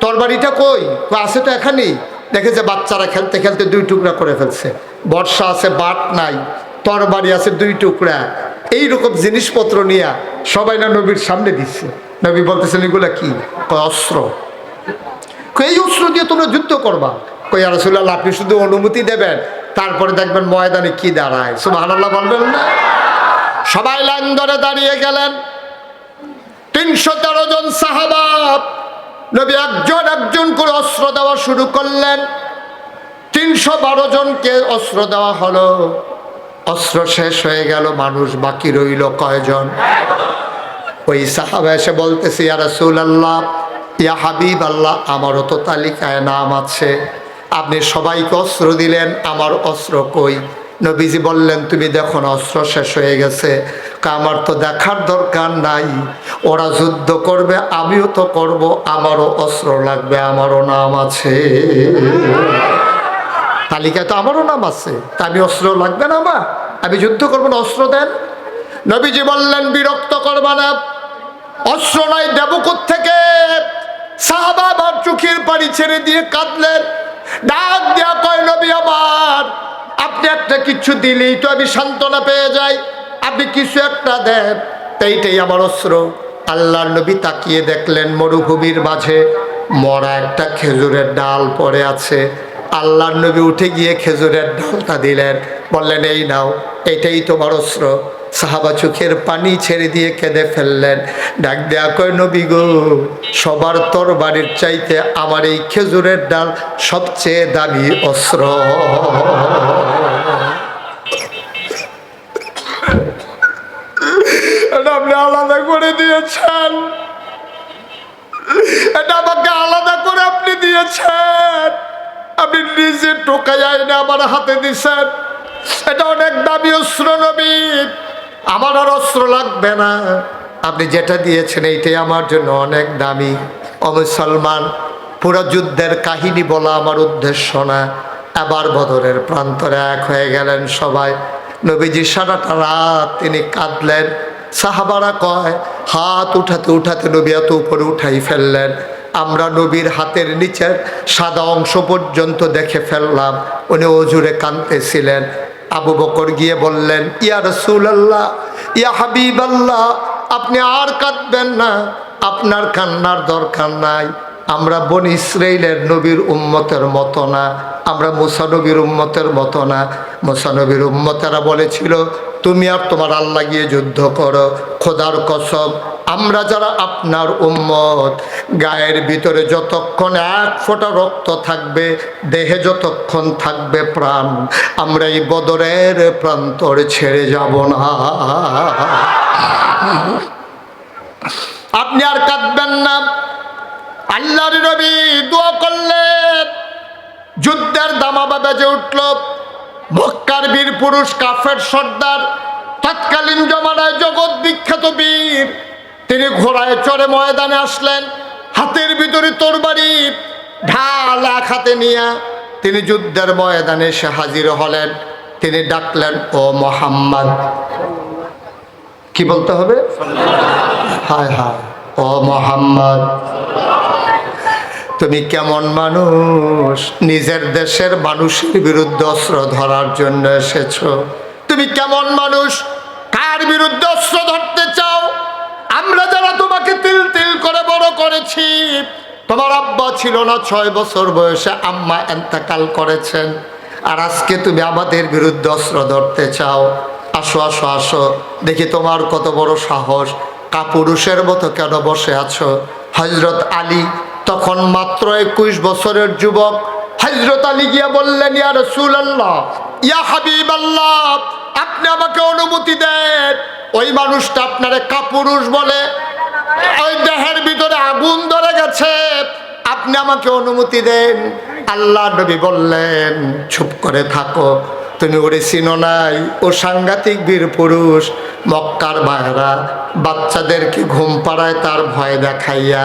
তরবারিটা কই? আছে তো এখানেই। দেখে যে বাচ্চারা খেলতে খেলতে 2 টুকরা করে ফেলছে। বর্ষা আছে, বাট নাই, তরবারি আছে 2 টুকরা। এইরকম জিনিসপত্র নিয়ে সবাই না নবীর সামনে দিচ্ছে। নবী বলতেছেন, এগুলা কি? অস্ত্র। এই অস্ত্র দিয়ে তোমরা যুদ্ধ করবা? কই, ইয়া রাসূলুল্লাহ, আপনি শুধু অনুমতি দেবেন, তারপরে দেখবেন ময়দানে কি দাঁড়ায়। সুবহানাল্লাহ বলবেন না? সবাই লাইন ধরে দাঁড়িয়ে গেলেন। 313 জন সাহাবা, নবী একজন একজন করে অস্ত্র দেওয়া শুরু করলেন। 312 জনকে অস্ত্র দেওয়া হলো। অস্ত্র শেষ হয়ে গেল, মানুষ বাকি রইল কয়জন? ওই সাহাবা এসে বলতেছে, ইয়া রাসূলুল্লাহ, ইয়া হাবিব আল্লাহ, আমারও তো তালিকায় নাম আছে, আপনি সবাইকে অস্ত্র দিলেন, আমার অস্ত্র কই? নবীজি বললেন, তুমি দেখো না অস্ত্র শেষ হয়ে গেছে। আমার তো দেখার দরকার নাই, ওরা যুদ্ধ করবে, আমিও তো করব, আমারও অস্ত্র লাগবে, আমারও নাম আছে তালিকায়, তো আমারও নাম আছে, তা আমি অস্ত্র লাগবে না আমার, আমি যুদ্ধ করবো না, অস্ত্র দেন। নবীজি বললেন, বিরক্ত করবা না, অস্ত্র নাই দেব কোত্থেকে? সাহাবা আবার চোখের পানি ছেড়ে দিয়ে কাঁদলেন, ডাক দিয়া কয়, নবী আমার, আপনি একটা কিছু দিলেই তো আমি সান্ত্বনা পেয়ে যাই, আপনি কিছু একটা দেন, এইটাই আমার অস্ত্র। আল্লাহর নবী তাকিয়ে দেখলেন মরুভূমির মাঝে মরা একটা খেজুরের ডাল পড়ে আছে। আল্লাহর নবী উঠে গিয়ে খেজুরের ডালটা দিলেন, বললেন, এই নাও, এটাই তোমার অস্ত্র। সাহাবা চোখের পানি ছেড়ে দিয়ে কেঁদে ফেললেন, ডাক দেয়া কয়, নবী গো, সবার তরবারির চাইতে আমার এই খেজুরের ডাল সবচেয়ে দামি অস্ত্র। এটা আপনি আলাদা করে দিয়েছেন, এটা আমাকে আলাদা করে আপনি দিয়েছেন, আপনি নিজে টোকাই না আমার হাতে দিচ্ছেন, এটা অনেক দামি অস্ত্র নবী, আমার আর অস্ত্র লাগবে না, আপনি যেটা দিয়েছেন এইটাই আমার জন্য অনেক দামি। ও মুসলমান, পুরো যুদ্ধের কাহিনী বলা আমার উদ্দেশ্য না। আবার বদরের প্রান্তরে এক হয়ে গেলেন সবাই। নবীজি সারাটা রাত তিনি কাঁদলেন। সাহাবারা কয়, হাত উঠাতে উঠাতে নবী এত উপরে উঠাই ফেললেন, আমরা নবীর হাতের নিচের সাদা অংশ পর্যন্ত দেখে ফেললাম। উনি অজুরে কাঁদতেছিলেন। আবু বকর গিয়ে বললেন, ইয়া রাসূলুল্লাহ, ইয়া হাবিবাল্লাহ, আপনি আর কাঁদবেন না, আপনার কান্নার দরকার নাই। আমরা বনি ইসরাইলের নবীর উম্মতের মতো না, আমরা মুসা নবীর উম্মতের মতো না। মুসা নবীর উম্মতেরা বলেছিল, তুমি আর তোমার আল্লাহ গিয়ে যুদ্ধ করো। খোদার কসম, আমরা যারা আপনার উম্মত, গায়ের ভিতরে যতক্ষণ এক ফোঁটা রক্ত থাকবে, দেহে যতক্ষণ থাকবে প্রাণ, আমরা এই বদরের প্রান্তর ছেড়ে যাব না। আপনি আর কাঁদবেন না। আল্লাহর নবী দোয়া করলেন, যুদ্ধের দামামা বেজে উঠল। মক্কার বীর পুরুষ কাফের সর্দার, তৎকালীন জমানায় জগৎ বিখ্যাত বীর, তিনি ঘোড়ায় চড়ে ময়দানে আসলেন, হাতের ভিতরে তরবারি, ঢাল এক হাতে নিয়ে তিনি যুদ্ধের ময়দানে এসে হাজির হলেন। তিনি ডাকলেন, ও মুহাম্মদ। কি বলতে হবে? হায় হায়, ও মুহাম্মদ, তুমি কেমন মানুষ, নিজের দেশের মানুষের বিরুদ্ধে অস্ত্র ধরার জন্য এসেছো? তুমি কেমন মানুষ, কার বিরুদ্ধে অস্ত্র ধরতে চাও? আমরা যারা তোমাকে তিল তিল করে বড় করেছি, তোমার আব্বা ছিল না 6 বছর বয়সে, আম্মা এন্তেকাল করেছেন, আর আজকে তুমি আমাদের বিরুদ্ধে অস্ত্র ধরতে চাও? আসো আসো আসো, দেখি তোমার কত বড় সাহস, কাপুরুষের মতো কেন বসে আছো? হযরত আলী তখন মাত্র 21 বছরের যুবক। হযরত আলী গিয়া বললেন, ইয়া রাসূলুল্লাহ, ইয়া হাবিবাল্লাহ, আপনি আমাকে অনুমতি দেন। ওই মানুষটা আপনারে কাপুরুষ বলে, ওই দেহের ভিতরে আগুন ধরে গেছে, আপনি আমাকে অনুমতি দেন। আল্লাহ নবী বললেন, চুপ করে থাকো, তুমি ওরে চিনো নাই, ও সাংঘাতিক বীর পুরুষ। মক্কার ভাইরা বাচ্চাদেরকে ঘুম পাড়ায় তার ভয় দেখাইয়া,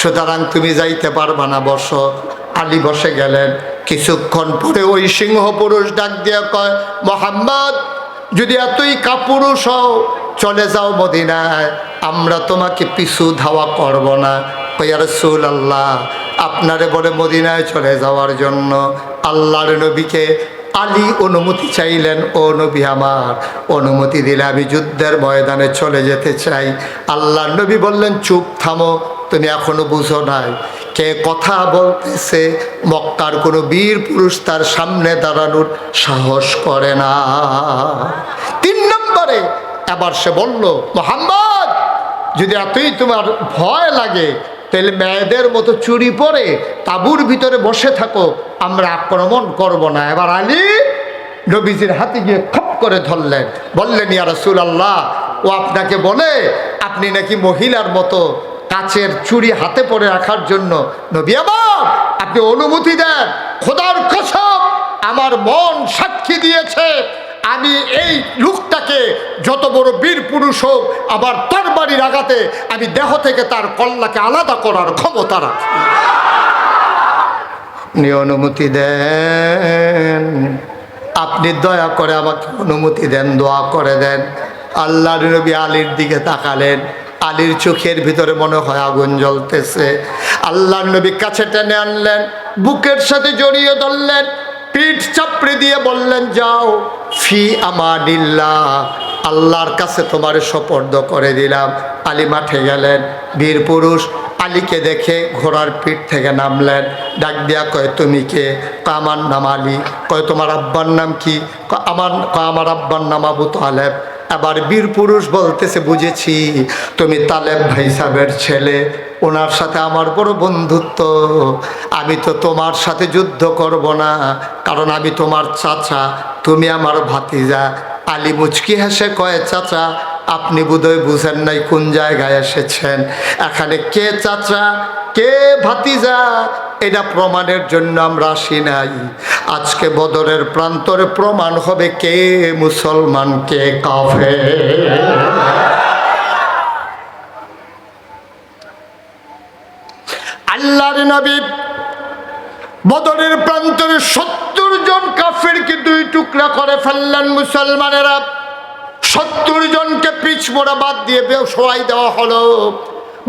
সুতরাং তুমি যাইতে পারবা না, বসো। আলী বসে গেলেন। কিছুক্ষণ পরে ওই সিংহ পুরুষ ডাক দিয়া কয়, মুহাম্মদ, যদি এতই কাপুরুষ হও, চলে যাও মদিনায়, আমরা তোমাকে পিছু ধাওয়া করব না। ইয়া রাসূলুল্লাহ, আপনারে বলে মদিনায় চলে যাওয়ার জন্য। আল্লাহর নবীকে আলী অনুমতি চাইলেন, ও নবী আমার, অনুমতি দিলে আমি যুদ্ধের ময়দানে চলে যেতে চাই। আল্লাহর নবী বললেন, চুপ থামো, তুমি এখনো বুঝো নাই কে কথা বলতেছে। মক্কার কোনো বীর পুরুষ তার সামনে দাঁড়ানোর সাহস করে না। 3 নম্বরে এবার সে বলল, মুহাম্মদ, যদি এতই তোমার ভয় লাগে, তাহলে মেয়েদের মতো চুরি পরে তাঁবুর ভিতরে বসে থাকো, আমরা আক্রমণ করব না। এবার আলী নবীজির হাতে গিয়ে খপ করে ধরলেন, বললেন, ইয়া রাসূলুল্লাহ, ও আপনাকে বলে আপনি নাকি মহিলার মতো কাচের চুড়ি হাতে পরে রাখার জন্য। নবী আমার, আপনি অনুমতি দেন। খোদার কসম, আমার মন সাক্ষী দিয়েছে, আমি এই লোকটাকে যত বড় বীর পুরুষ হোক আবার তরবারির আঘাতে আমি দেহ থেকে তার কল্লাকে আলাদা করার ক্ষমতা রাখি। আপনি অনুমতি দেন, আপনি দয়া করে আমাকে অনুমতি দেন, দোয়া করে দেন। আল্লাহর নবী আলীর দিকে তাকালেন, আলীর চোখের ভিতরে মনে হয় আগুন জ্বলতেছে। আল্লাহর নবী কাছে টেনে আনলেন, বুকের সাথে জড়িয়ে ধরলেন, পিঠ চাপড়ে দিয়ে বললেন, যাও ফি আমানিল্লাহ, আল্লাহর কাছে তোমার সোপর্দ করে দিলাম। আলী মাঠে গেলেন, বীর পুরুষ। আলীকে দেখে ঘোড়ার পিঠ থেকে নামলেন, ডাক দিয়া কয়, তুমি কে? আমার নাম আলী। কয়, তোমার আব্বার নাম কি? আমার আব্বার নাম আবু তালেব। আবার বীর পুরুষ বলতেছে, বুঝেছি, তুমি তালেব ভাই সাহেবের ছেলে, ওনার সাথে আমার বড় বন্ধুত্ব। আমি তো তোমার সাথে যুদ্ধ করব না, কারণ আমি তোমার চাচা, তুমি আমার ভাতিজা। আলী মুচকি হেসে কয়, চাচা আপনি বোধহয় বুঝেন নাই কোন জায়গায় এসেছেন। এখানে কে চাচা কে ভাতিজা এটা প্রমাণের জন্য আমরা আসি নাই। আজকে বদরের প্রান্তরে প্রমাণ হবে কে মুসলমান কে কাফের। আল্লাহর নবী বদরের প্রান্তরে 70 জন কাফেরকে 2 টুকরা করে ফেললেন। মুসলমানেরা 70 জনকে পিছমোড়া বাদ দিয়ে সরাই দেওয়া হলো।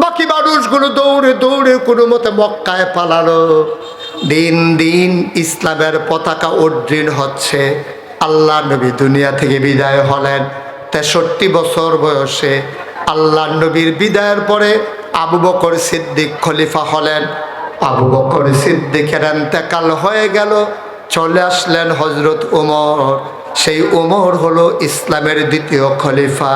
বাকি মানুষগুলো দৌড়ে দৌড়ে কোনো মতে মক্কায় পালালো। দিন দিন ইসলামের পতাকা উড্ডীন হচ্ছে। আল্লাহ নবী দুনিয়া থেকে বিদায় হলেন 63 বছর বয়সে। আল্লাহ নবীর বিদায়ের পরে আবু বকর সিদ্দিক খলিফা হলেন। আবু বকর সিদ্দিকের ইন্তেকাল হয়ে গেল, চলে আসলেন হযরত ওমর। সেই ওমর হলো ইসলামের দ্বিতীয় খলিফা,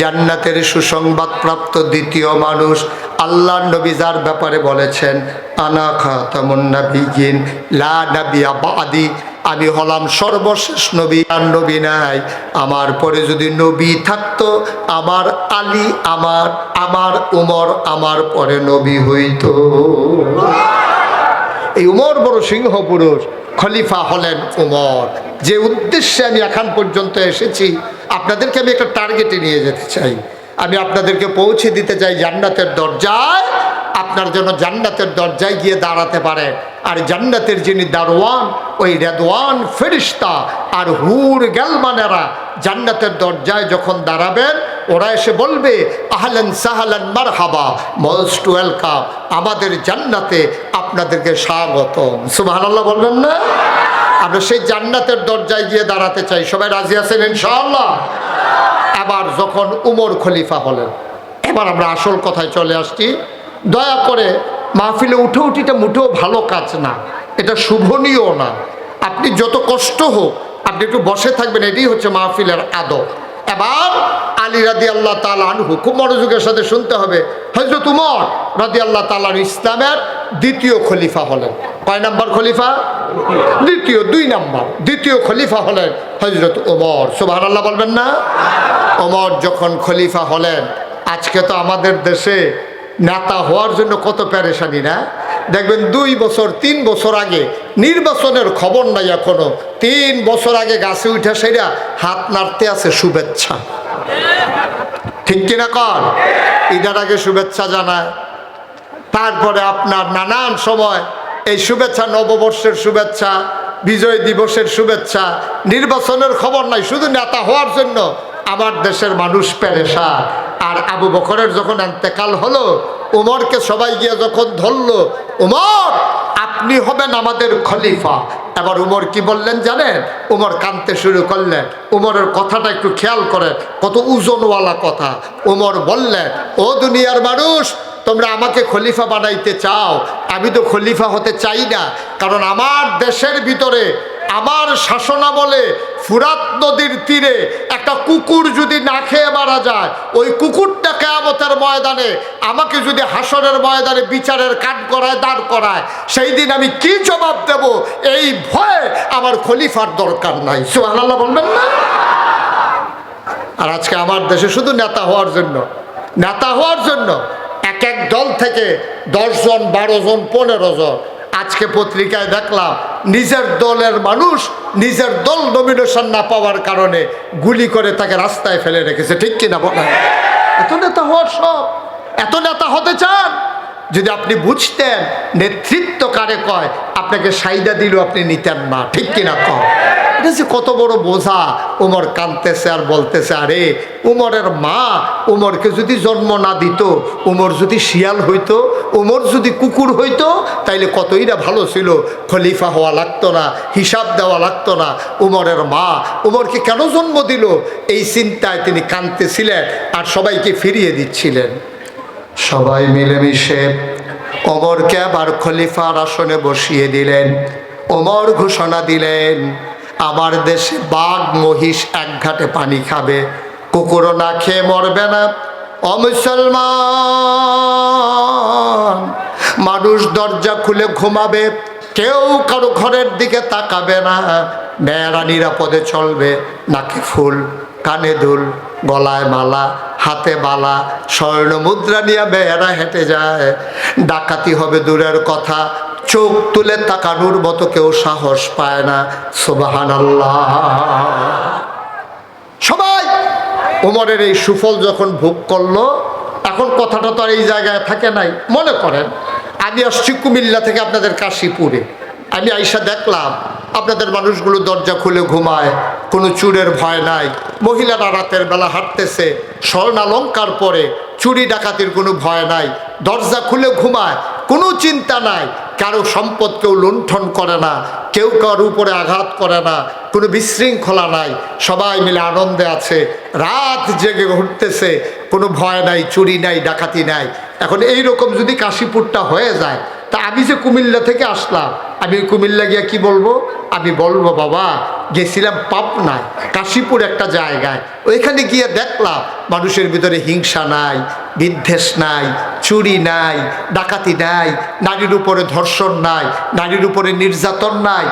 জান্নাতের সুসংবাদ প্রাপ্ত দ্বিতীয় মানুষ। আল্লাহর নবী যার ব্যাপারে বলেছেন, আনা খাতামুন নাবিয়্যিন লা নাবিয়্যা বাদি, আমি হলাম সর্বশেষ নবী, আর নবী নাই আমার পরে। যদি নবী থাকতো আমার আলী, আমার উমর আমার পরে নবী হইতো। এই উমর বড় সিংহ পুরুষ, খলিফা হলেন উমর। যে উদ্দেশ্যে আমি এখন পর্যন্ত এসেছি, আপনাদেরকে আমি একটা টার্গেটে নিয়ে যেতে চাই। আমি আপনাদেরকে পৌঁছে দিতে চাই জান্নাতের দরজায়। আপনার জন্য জান্নাতের দরজায় গিয়ে দাঁড়াতে পারেন। আর জান্নাতের যিনি দারওয়ান, ওই রেদওয়ান ফেরেশতা আর হুর গেলমানেরা জান্নাতের দরজায় যখন দাঁড়াবেন, ওরা এসে বলবে, আহলান সাহলান মারহাবা, মোস্ট ওয়েলকাম, আমাদের জান্নাতে আপনাদেরকে স্বাগতম। সুবহানাল্লাহ বলবেন না? আমরা সেই জান্নাতের দরজায় গিয়ে দাঁড়াতে চাই। সবাই রাজি আছেন ইনশাআল্লাহ? এবার যখন উমর খলিফা হলেন, এবার আমরা আসল কথায় চলে আসছি। দয়া করে মাহফিলে উঠোউঠিটা মুঠেও ভালো কাজ না, এটা শুভনীয় না। আপনি যত কষ্ট হোক আপনি একটু বসে থাকবেন, এটাই হচ্ছে মাহফিলের আদব। এবার আলী রাদিয়াল্লাহু তাআলা আনহু, খুব মনোযোগের সাথে শুনতে হবে, হযরত উমর রাদিয়াল্লাহু তাআলা ইসলামের দ্বিতীয় খলিফা হলেন। কয় নাম্বার খলিফা? দ্বিতীয়, 2 নাম্বার। দ্বিতীয় খলিফা হলেন হযরত উমর। সুবহানাল্লাহ বলবেন না? উমর যখন খলিফা হলেন, আজকে তো আমাদের দেশে নেতা হওয়ার জন্য কত পেরেশানি না? দেখবেন 2 বছর 3 বছর আগে নির্বাচনের খবর নাই, এখনো 3 বছর আগে গাছে উঠে সেরা হাত নাড়তে আছে শুভেচ্ছা। ঠিক কিনা কর? ঈদের আগে শুভেচ্ছা জানায়, তারপরে আপনার নানান সময় এই শুভেচ্ছা, নববর্ষের শুভেচ্ছা, বিজয় দিবসের শুভেচ্ছা। নির্বাচনের খবর নাই, শুধু নেতা হওয়ার জন্য আমার দেশের মানুষ পেরেশান। আর আবু বকরের যখন ইন্তেকাল হলো, উমরকে সবাই গিয়ে যখন ধরলো, উমর আপনি হবেন আমাদের খলিফা। এবার উমর কি বললেন জানেন? উমর কাঁদতে শুরু করলেন। উমরের কথাটা একটু খেয়াল করেন, কত ওজনওয়ালা কথা। উমর বললেন, ও দুনিয়ার মানুষ, তোমরা আমাকে খলিফা বানাইতে চাও, আমি তো খলিফা হতে চাই না। কারণ আমার দেশের ভিতরে আমার শাসনামলে ফুরাত নদীর তীরে একটা কুকুর যদি না খেয়ে মারা যায়, ওই কুকুরটা কিয়ামতের ময়দানে আমাকে যদি হাসরের ময়দানে বিচারের কাঠগড়ায় দাঁড় করায়, সেই দিন আমি কি জবাব দেব? এই ভয়ে আমার খলিফার দরকার নাই। সুবহানাল্লাহ বলবেন না? আর আজকে আমার দেশে শুধু নেতা হওয়ার জন্য এক দল থেকে 10 জন, 12 জন, 15 জন। আজকে পত্রিকায় দেখলাম নিজের দলের মানুষ নিজের দল নমিনেশন না পাওয়ার কারণে গুলি করে তাকে রাস্তায় ফেলে রেখেছে, ঠিক কিনা বলেন? এত নেতা হওয়ার সব, এত নেতা হতে চান? যদি আপনি বুঝতেন নেতৃত্ব কারে কয়, আপনাকে সাইদা দিল আপনি নিতেন না, ঠিক কিনা কয়? এটা যে কত বড় বোঝা। উমর কাঁদতেছে আর বলতেছে, আরে উমরের মা উমরকে যদি জন্ম না দিত, উমর যদি শিয়াল হইতো, উমর যদি কুকুর হইতো, তাইলে কতই না ভালো ছিল। খলিফা হওয়া লাগতো না, হিসাব দেওয়া লাগতো না। উমরের মা উমরকে কেন জন্ম দিল, এই চিন্তায় তিনি কাঁদতেছিলেন আর সবাইকে ফিরিয়ে দিচ্ছিলেন। সবাই মিলেমিশে ওমরকে আবার খলিফার আসনে বসিয়ে দিলেন। ওমর ঘোষণা দিলেন, আমার দেশে বাঘ মহিষ এক ঘাটে পানি খাবে, কুকুরও না খেয়ে মরবে না। ও মুসলমান, মানুষ দরজা খুলে ঘুমাবে, কেউ কারো ঘরের দিকে তাকাবে না, মেয়েরা নিরাপদে চলবে, নাকে ফুল, কানে দুল, গলায় মালা, হাতে বালা, স্বর্ণ মুদ্রা নিয়ে মেয়েরা হেঁটে যায়। ডাকাতি হবে দূরের কথা, চোখ তুলে তাকানোর মতো কেউ সাহস পায় না। সুবহানাল্লাহ। সবাই ওমরের এই সুফল যখন ভোগ করলো, এখন কথাটা তো আর এই জায়গায় থাকে নাই। মনে করেন আমি আসছি কুমিল্লা থেকে আপনাদের কাশীপুরে, আমি আইসা দেখলাম আপনাদের মানুষগুলো দরজা খুলে ঘুমায়, কোনো চুরের ভয় নাই, মহিলারা রাতের বেলা হাঁটতেছে, স্বর্ণালঙ্কার পরে, চুরি ডাকাতির কোনো ভয় নাই, দরজা খুলে ঘুমায়, কোনো চিন্তা নাই, কারো সম্পদ কেউ লুণ্ঠন করে না, কেউ কারোর উপরে আঘাত করে না, কোনো বিশৃঙ্খলা নাই, সবাই মিলে আনন্দে আছে, রাত জেগে ঘুরতেছে, কোনো ভয় নাই, চুরি নাই, ডাকাতি নাই। এখন এই রকম যদি কাশীপুরটা হয়ে যায়, তা আমি যে কুমিল্লা থেকে আসলাম, আমি কুমিল্লা গিয়ে কি বলবো? আমি বলবো, বাবা গেছিলাম পাবনায়, কাশীপুর একটা জায়গায়, ওইখানে গিয়ে দেখলাম মানুষের ভিতরে হিংসা নাই, বিদ্বেষ নাই, চুরি নাই, ডাকাতি নাই, নারীর উপরে ধর্ষণ নাই, নারীর উপরে নির্যাতন নাই,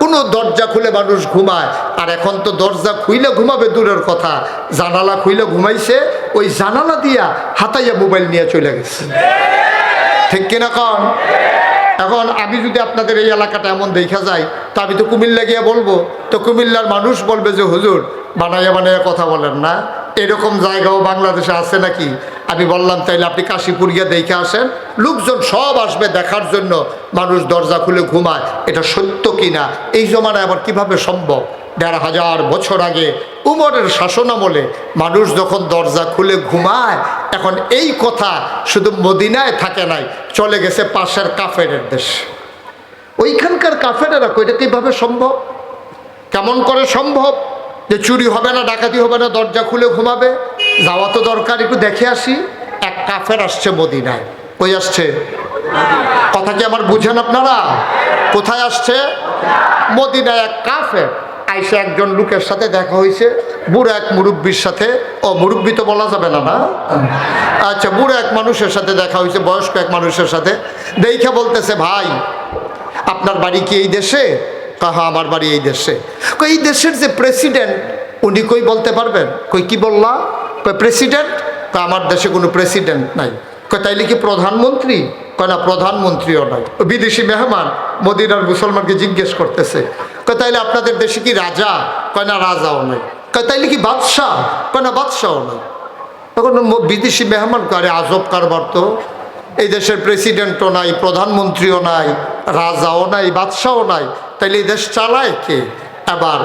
কোনো দরজা খুলে মানুষ ঘুমায়। আর এখন তো দরজা খুইলে ঘুমাবে দূরের কথা, জানালা খুইলে ঘুমাইছে, ওই জানালা দিয়া হাতাইয়া মোবাইল নিয়ে চলে গেছে, ঠিক কিনা কন? এখন আমি যদি আপনাদের এই এলাকাটা এমন দেখা যায়, তো আমি তো কুমিল্লা গিয়ে বলবো, তো কুমিল্লার মানুষ বলবে যে হুজুর বানাইয়া বানাইয়া কথা বলেন না, এরকম জায়গাও বাংলাদেশে আছে নাকি? আমি বললাম তাইলে আপনি কাশীপুর গিয়ে দেখে আসেন, লোকজন সব আসবে দেখার জন্য, মানুষ দরজা খুলে ঘুমায়, এটা সত্য কিনা? এই জমানায় আবার কিভাবে সম্ভব? ১৫০০ বছর আগে উমরের শাসনামলে মানুষ যখন দরজা খুলে ঘুমায়, এখন এই কথা শুধু মদিনায় থাকে নাই, চলে গেছে পাশের কাফেরের দেশ। ওইখানকার কাফেরেরা এটা কিভাবে সম্ভব? কেমন করে সম্ভব যে চুরি হবে না, ডাকাতি হবে না, দরজা খুলে ঘুমাবে? যাওয়া তো দরকার, একটু দেখে আসি। এক কাফের আসছে মদিনায়। কই আসছে? কথা কি আমার বুঝেন আপনারা? কোথায় আসছে? মদিনায় এক কাফের আইসা একজন লোকের সাথে দেখা হয়েছে, বুড়ো এক মুরব্বীর সাথে। ও মুরব্বী তো বলা যাবে না, না? আচ্ছা, বুড়ো এক মানুষের সাথে দেখা হয়েছে, বয়স্ক এক মানুষের সাথে। দেখে বলতেছে, ভাই আপনার বাড়ি কি এই দেশে? হ্যাঁ, আমার বাড়ি এই দেশে। এই দেশের যে প্রেসিডেন্ট, উনি কই বলতে পারবেন? কই কি বললা? প্রেসিডেন্ট? আমার দেশে কোনো প্রেসিডেন্ট নাই। তাইলে কি প্রধানমন্ত্রী? কয় না, প্রধানমন্ত্রীও নাই। বিদেশি মেহমান মদিনার মুসলমানকে জিজ্ঞেস করতেছে, তাইলে আপনাদের দেশে কি রাজা? কয় না, রাজাও নাই। তাইলে কি বাদশাহ? কয় না, বাদশাও নাই। তখন বিদেশি মেহমান করে, আজব কারবার তো, এই দেশের প্রেসিডেন্টও নাই, প্রধানমন্ত্রীও নাই, রাজাও নাই, বাদশাও নাই, তাইলে এই দেশ চালায় কে? আবার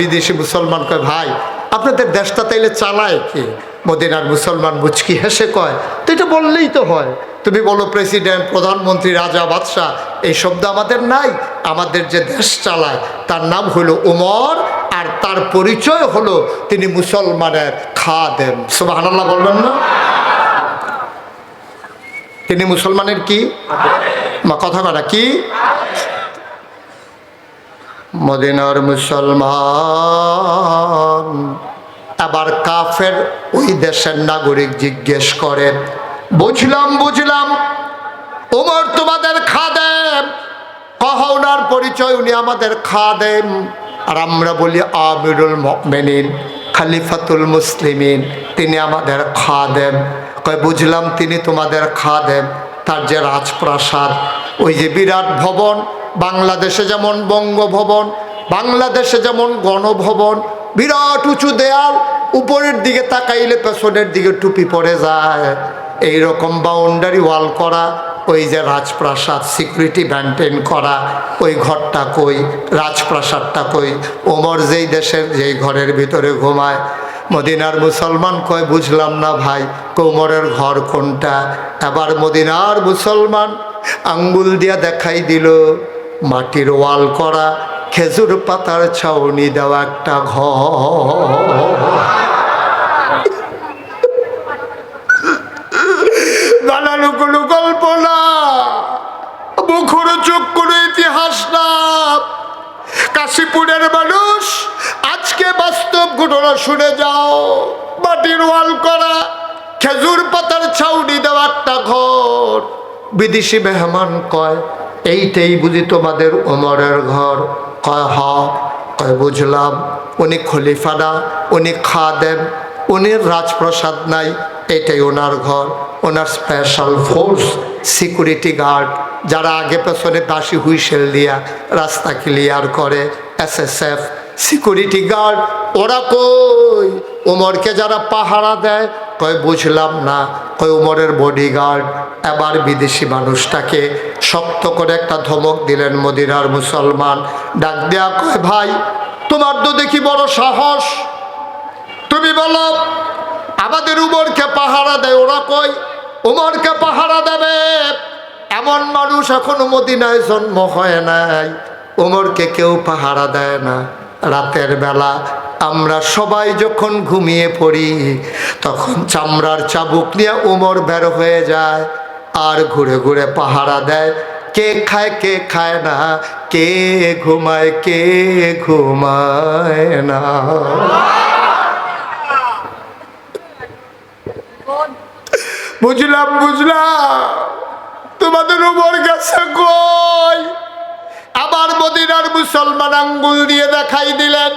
বিদেশি মুসলমান কয়, ভাই আপনাদের দেশটা তাইলে চালায় কে? মদিনার মুসলমান মুচকি হেসে কয়, তো এটা বললেই তো হয়, তুমি বলো প্রেসিডেন্ট, প্রধানমন্ত্রী, রাজা, বাদশাহ, এই শব্দ আমাদের নাই। আমাদের যে দেশ চালায় তার নাম হলো ওমর, আর তার পরিচয় হলো তিনি মুসলমানের খাদেম। সুবহানাল্লাহ বলবেন না? তিনি মুসলমানের কি? কথা করা কি? মদিনার মুসলমান। আবার কাফের ওই দেশের নাগরিক জিজ্ঞেস করে, বুঝলাম ওমর তোমাদের খাদেম, ওনার পরিচয়, উনি আমাদের খাদেম। আর আমরা বলি আমিরুল মুমিনিন, খলিফাতুল মুসলিমিন, তিনি আমাদের খাদেম। কয় বুঝলাম তিনি তোমাদের খাদেম, তার যে রাজপ্রাসাদ, ওই যে বিরাট ভবন, বাংলাদেশে যেমন বঙ্গভবন, বাংলাদেশে যেমন গণভবন, বিরাট উঁচু দেয়াল, উপরের দিকে তাকাইলে পেছনের দিকে টুপি পড়ে যায়, এই রকম বাউন্ডারি ওয়াল করা, ওই যে রাজপ্রাসাদ সিকিউরিটি মেনটেন করা, ওই ঘরটা কই, রাজপ্রাসাদটা কই? ওমর যেই দেশের যেই ঘরের ভিতরে ঘুমায়, মদিনার মুসলমান কয় বুঝলাম না ভাই, ওমরের ঘর কোনটা? এবার মদিনার মুসলমান আঙ্গুল দিয়া দেখাই দিল, মাটির ওয়াল করা, খেজুর পাতার ছাউনি দেওয়া একটা ঘর। বানানো কোনো গল্প না, মুখরোচক কোনো ইতিহাস না। কাশীপুরের মানুষ আজকে বাস্তব ঘটনা শুনে যাও। মাটির ওয়াল করা, খেজুর পাতার ছাউনি দেওয়া একটা ঘর। বিদেশি মেহমান কয় এইটাই বুঝি তোমাদের ওমরের ঘর? কয় হ। কয় বুঝলাম, উনি খলিফা না, উনি খাদেম, উনি রাজপ্রাসাদ নাই, এটাই ওনার ঘর। ওনার স্পেশাল ফোর্স সিকিউরিটি গার্ড, যারা আগে পেছনে বাঁশি হুইসেল দিয়া রাস্তা ক্লিয়ার করে, SSF সিকিউরিটি গার্ড। ওরা কই? ওমরকে যারা পাহারা দেয়। কয় বুঝলাম না। কয় ওমরের বডিগার্ড। এবার বিদেশি মানুষটাকে শক্ত করে একটা ধমক দিলেন মদিনার মুসলমান। ডাক দেয়া কয় ভাই, তোমার তো দেখি বড় সাহস, তুমি বলো আমাদের উমরকে পাহারা দেয়। ওরা কই উমরকে পাহারা দেবে? এমন মানুষ এখনো মদিনায় জন্ম হয় নাই। উমরকে কেউ পাহারা দেয় না। রাতের বেলা আমরা সবাই যখন ঘুমিয়ে পড়ি, তখন চামড়ার চাবুক নিয়ে উমর বের হয়ে যায় আর ঘুরে ঘুরে পাহারা দেয়। কে খায় কে খায় না, কে ঘুমায় কে ঘুমায় না। বুঝলাম বুঝলাম, তোমাদের উমর গেছে কই? আবার মদিনার মুসলমান আঙ্গুল দিয়ে দেখাই দিলেন।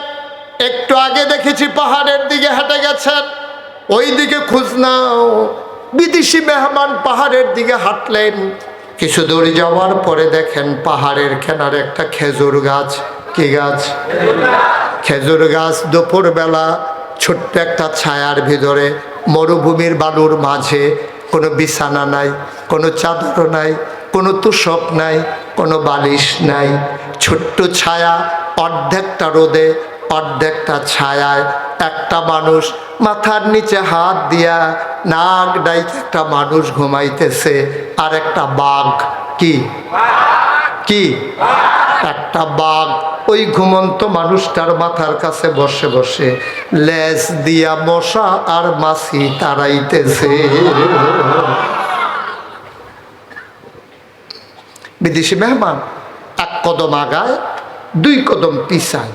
একটু আগে দেখেছি পাহাড়ের দিকে হেঁটে গেছেন, ওই দিকে খোঁজ নাও। বিদেশি মেহমান পাহাড়ের দিকে হাঁটলেন। কিছু দূর যাওয়ার পরে দেখেন পাহাড়ের কিনারে একটা খেজুর গাছ। কি গাছ? খেজুর গাছ। দুপুর বেলা ছোট্ট একটা ছায়ার ভিতরে, মরুভূমির বালুর মাঝে, কোনো বিছানা নাই, কোনো চাদর নাই, কোনো তুষক নাই, কোনো বালিশ নাই। ছোট্ট ছায়া, অর্ধেকটা রোদে অর্ধেকটা ছায়ায় একটা মানুষ মাথার নিচে হাত দিয়া নাক ডাইকে একটা মানুষ ঘুমাইতেছে। আর একটা বাঘ। কি কি? একটা বাঘ ওই ঘুমন্ত মানুষটার মাথার কাছে বসে বসে লেজ দিয়া মশা আর মাছি তাড়াইতেছে। বিদেশি মেহমান এক কদম আগায়, দুই কদম পিছায়।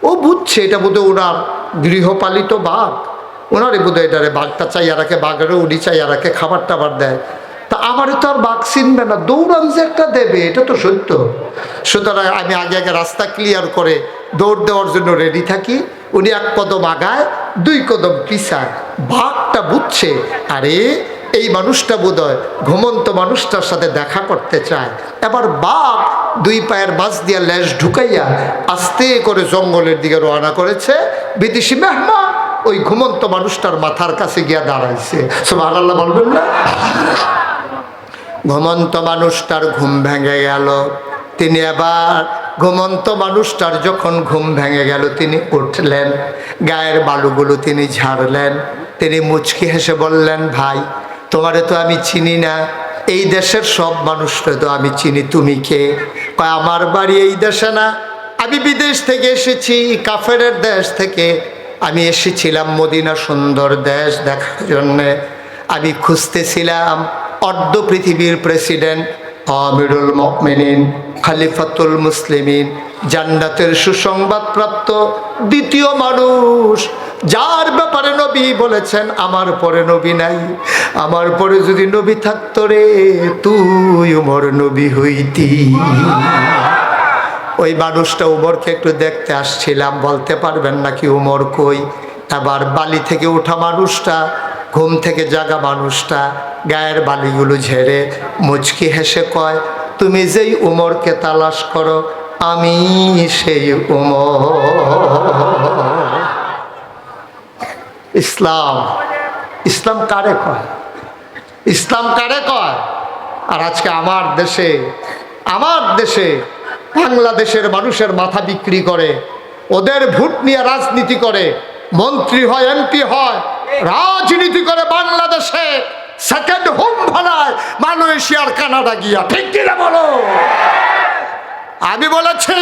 ও বুঝছে এটা বোধহয় ওনার গৃহপালিত বাঘ, ওনারে বোধহয় এটারে বাঘটা চাইয়া রাখে, বাঘেরও উনি চাইয়া রাখে, খাবার টাবার দেয়। তা আমারে তো আর বাঘ চিনবে না, দৌড়ান যে একটা দেবে, এটা তো সত্য। সুতরাং আমি আগে আগে রাস্তা ক্লিয়ার করে দৌড় দেওয়ার জন্য রেডি থাকি। উনি এক কদম আগায়, দুই কদম পিছায়। বাঘটা বুঝছে আরে এই মানুষটা বোধহয় ঘুমন্ত মানুষটার সাথে দেখা করতে চায়। এবার বাঘ দুই পায়ের মাঝ দিয়া লেজ ঢুকাইয়া আস্তে করে জঙ্গলের দিকে রওনা করেছে। বিদেশি মেহমান ওই ঘুমন্ত মানুষটার মাথার কাছে গিয়া দাঁড়াইছে। সুবহানাল্লাহ বলবেন না? ঘুমন্ত মানুষটার ঘুম ভেঙে গেল। তিনি এবার ঘুমন্ত মানুষটার যখন ঘুম ভেঙে গেল, তিনি উঠলেন, গায়ের বালুগুলো তিনি ঝাড়লেন। তিনি মুচকি হেসে বললেন, ভাই তোমারে তো আমি চিনি না, এই দেশের সব মানুষরা তো আমি চিনি, তুমি কে? কয় আমার বাড়ি এই দেশে না, আমি বিদেশ থেকে এসেছি, কাফেরের দেশ থেকে আমি এসেছিলাম মদিনা সুন্দর দেশ দেখার জন্যে। আমি খুঁজতেছিলাম অর্ধ পৃথিবীর প্রেসিডেন্ট, আমিরুল মুমিনিন, খলিফাতুল মুসলিমিন, জান্নাতের সুসংবাদপ্রাপ্ত দ্বিতীয় মানুষ, যার ব্যাপারে নবী বলেছেন আমার পরে নবী নাই, আমার পরে যদি নবী থাকতো রে তুই উমর নবী হইতি। ওই মানুষটা উমরকে একটু দেখতে আসছিলাম, বলতে পারবেন নাকি উমর কই? আবার বালি থেকে ওঠা মানুষটা, ঘুম থেকে জাগা মানুষটা গায়ের বালিগুলো ঝেড়ে মুচকি হেসে কয়, তুমি যেই উমরকে তালাশ করো আমি সেই উমর। ইসলাম, ইসলাম কারে কয়? ইসলাম কারে কয়? আর আজকে আমার দেশে বাংলাদেশের মানুষের মাথা বিক্রি করে, ওদের ভোট নিয়ে রাজনীতি করে, মন্ত্রী হয়, এমপি হয়, রাজনীতি করে, বাংলাদেশে সেকেন্ড হোম বানায় মালয়েশিয়ার কানাডা গিয়া। ঠিক কিনা বলো? আমি বলেছি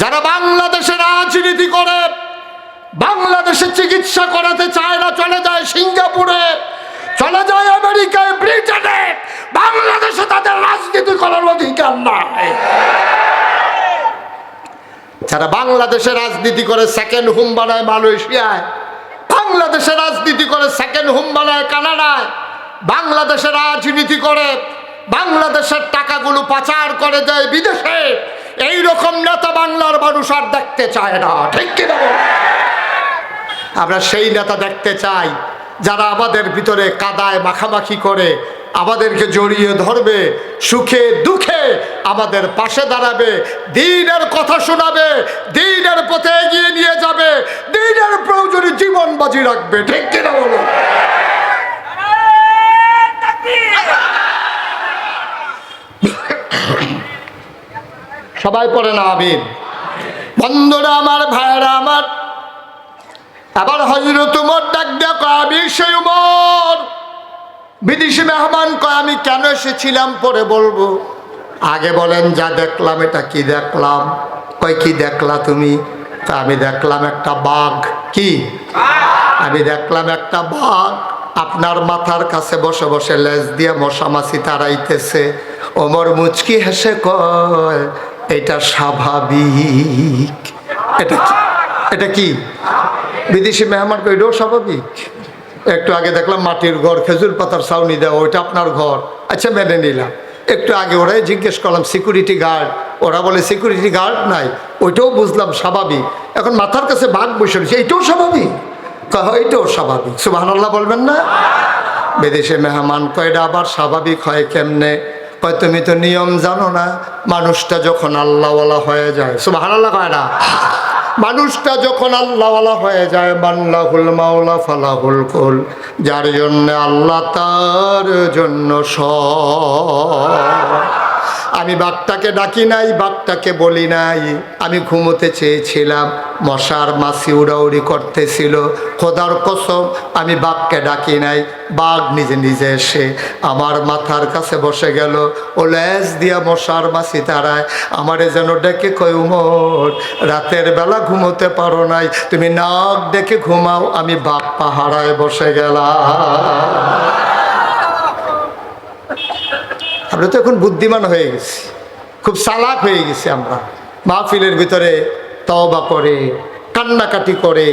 যারা বাংলাদেশে রাজনীতি করে, বাংলাদেশে চিকিৎসা করাতে চায় না, চলে যায় সিঙ্গাপুরে, চলে যায় আমেরিকায়, ব্রিটেনে, বাংলাদেশে তাদের রাজনীতি করার অধিকার নাই। যারা বাংলাদেশে রাজনীতি করে সেকেন্ড হোম বানায় মালয়েশিয়ায়, বাংলাদেশে রাজনীতি করে সেকেন্ড হোম বানায় কানাডায়, বাংলাদেশে রাজনীতি করে বাংলাদেশের টাকাগুলো পাচার করে দেয় বিদেশে, এই রকম নেতা বাংলার মানুষ আর দেখতে চায় না। ঠিক কিনা? আমরা সেই নেতা দেখতে চাই যারা আমাদের ভিতরে কাদায় মাখামাখি করে, আমাদেরকে জড়িয়ে ধরবে, সুখে দুঃখে আমাদের পাশে দাঁড়াবে, দ্বীনের কথা শোনাবে, দ্বীনের পথে এগিয়ে নিয়ে যাবে, দ্বীনের প্রয়োজনে জীবন বাজি রাখবে। ঠিক কিনা বলো? সবাই পড়ে না আমিন। বন্ধুরা আমার, ভাইয়েরা আমার, আবার হযরত উমর ডাক দেয়া কয় আমি সেই উমর। বিদেশি মেহমান কয় আমি কেন এসেছিলাম পরে বলবো, আগে বলেন যা দেখলাম এটা কি দেখলাম। কয় কি দেখলা তুমি? আমি দেখলাম একটা বাঘ। কি? আমি দেখলাম একটা বাঘ আপনার মাথার কাছে বসে বসে লেজ দিয়ে মশা মাছি তাড়াইতেছে। ওমর মুচকি হেসে কয় এটা স্বাভাবিক। এটা কি? এটা কি? বিদেশি মেহমান কয় এটাও স্বাভাবিক। একটু আগে দেখলাম মাটির ঘর, খেজুর পাতার ছাউনি দেওয়া, ওইটা আপনার ঘর, আচ্ছা মেনে নিলাম। একটু আগে ওরাই জিজ্ঞেস করলাম সিকিউরিটি গার্ড, ওরা বলে সিকিউরিটি গার্ড নাই, ওইটাও বুঝলাম স্বাভাবিক। এখন মাথার কাছে বাঘ বসে রয়েছে, এইটাও স্বাভাবিক? এইটাও স্বাভাবিক। সুবহানাল্লাহ বলবেন না? বিদেশি মেহমান কয় এটা আবার স্বাভাবিক হয় কেমনে? কয় তুমি তো নিয়ম জানো না, মানুষটা যখন আল্লাহওয়ালা হয়ে যায়, সুবহানাল্লাহ কয় না, মানুষটা যখন আল্লাহওয়ালা হয়ে যায়, মাল্লাহুল মাওলা ফালাহুল কুল, যার জন্য আল্লাহ তার জন্য সব। আমি বাঘটাকে ডাকি নাই, বাঘটাকে বলি নাই, আমি ঘুমোতে চেয়েছিলাম, মশার মাছি উড়াউড়ি করতেছিল, খোদার কসম আমি বাঘকে ডাকি নাই, বাঘ নিজে নিজে এসে আমার মাথার কাছে বসে গেল, ও লেজ দিয়া মশার মাছি তাড়ায়, আমারে যেন ডেকে কয় উমর রাতের বেলা ঘুমোতে পারো নাই, তুমি নাক ডেকে ঘুমাও, আমি বাঘ পাহারায় বসে গেলাম। আমরা তো এখন বুদ্ধিমান হয়ে গেছি, খুব চালাক হয়ে গেছি আমরা। মাহফিলের ভিতরে তওবা করে, কান্নাকাটি করে,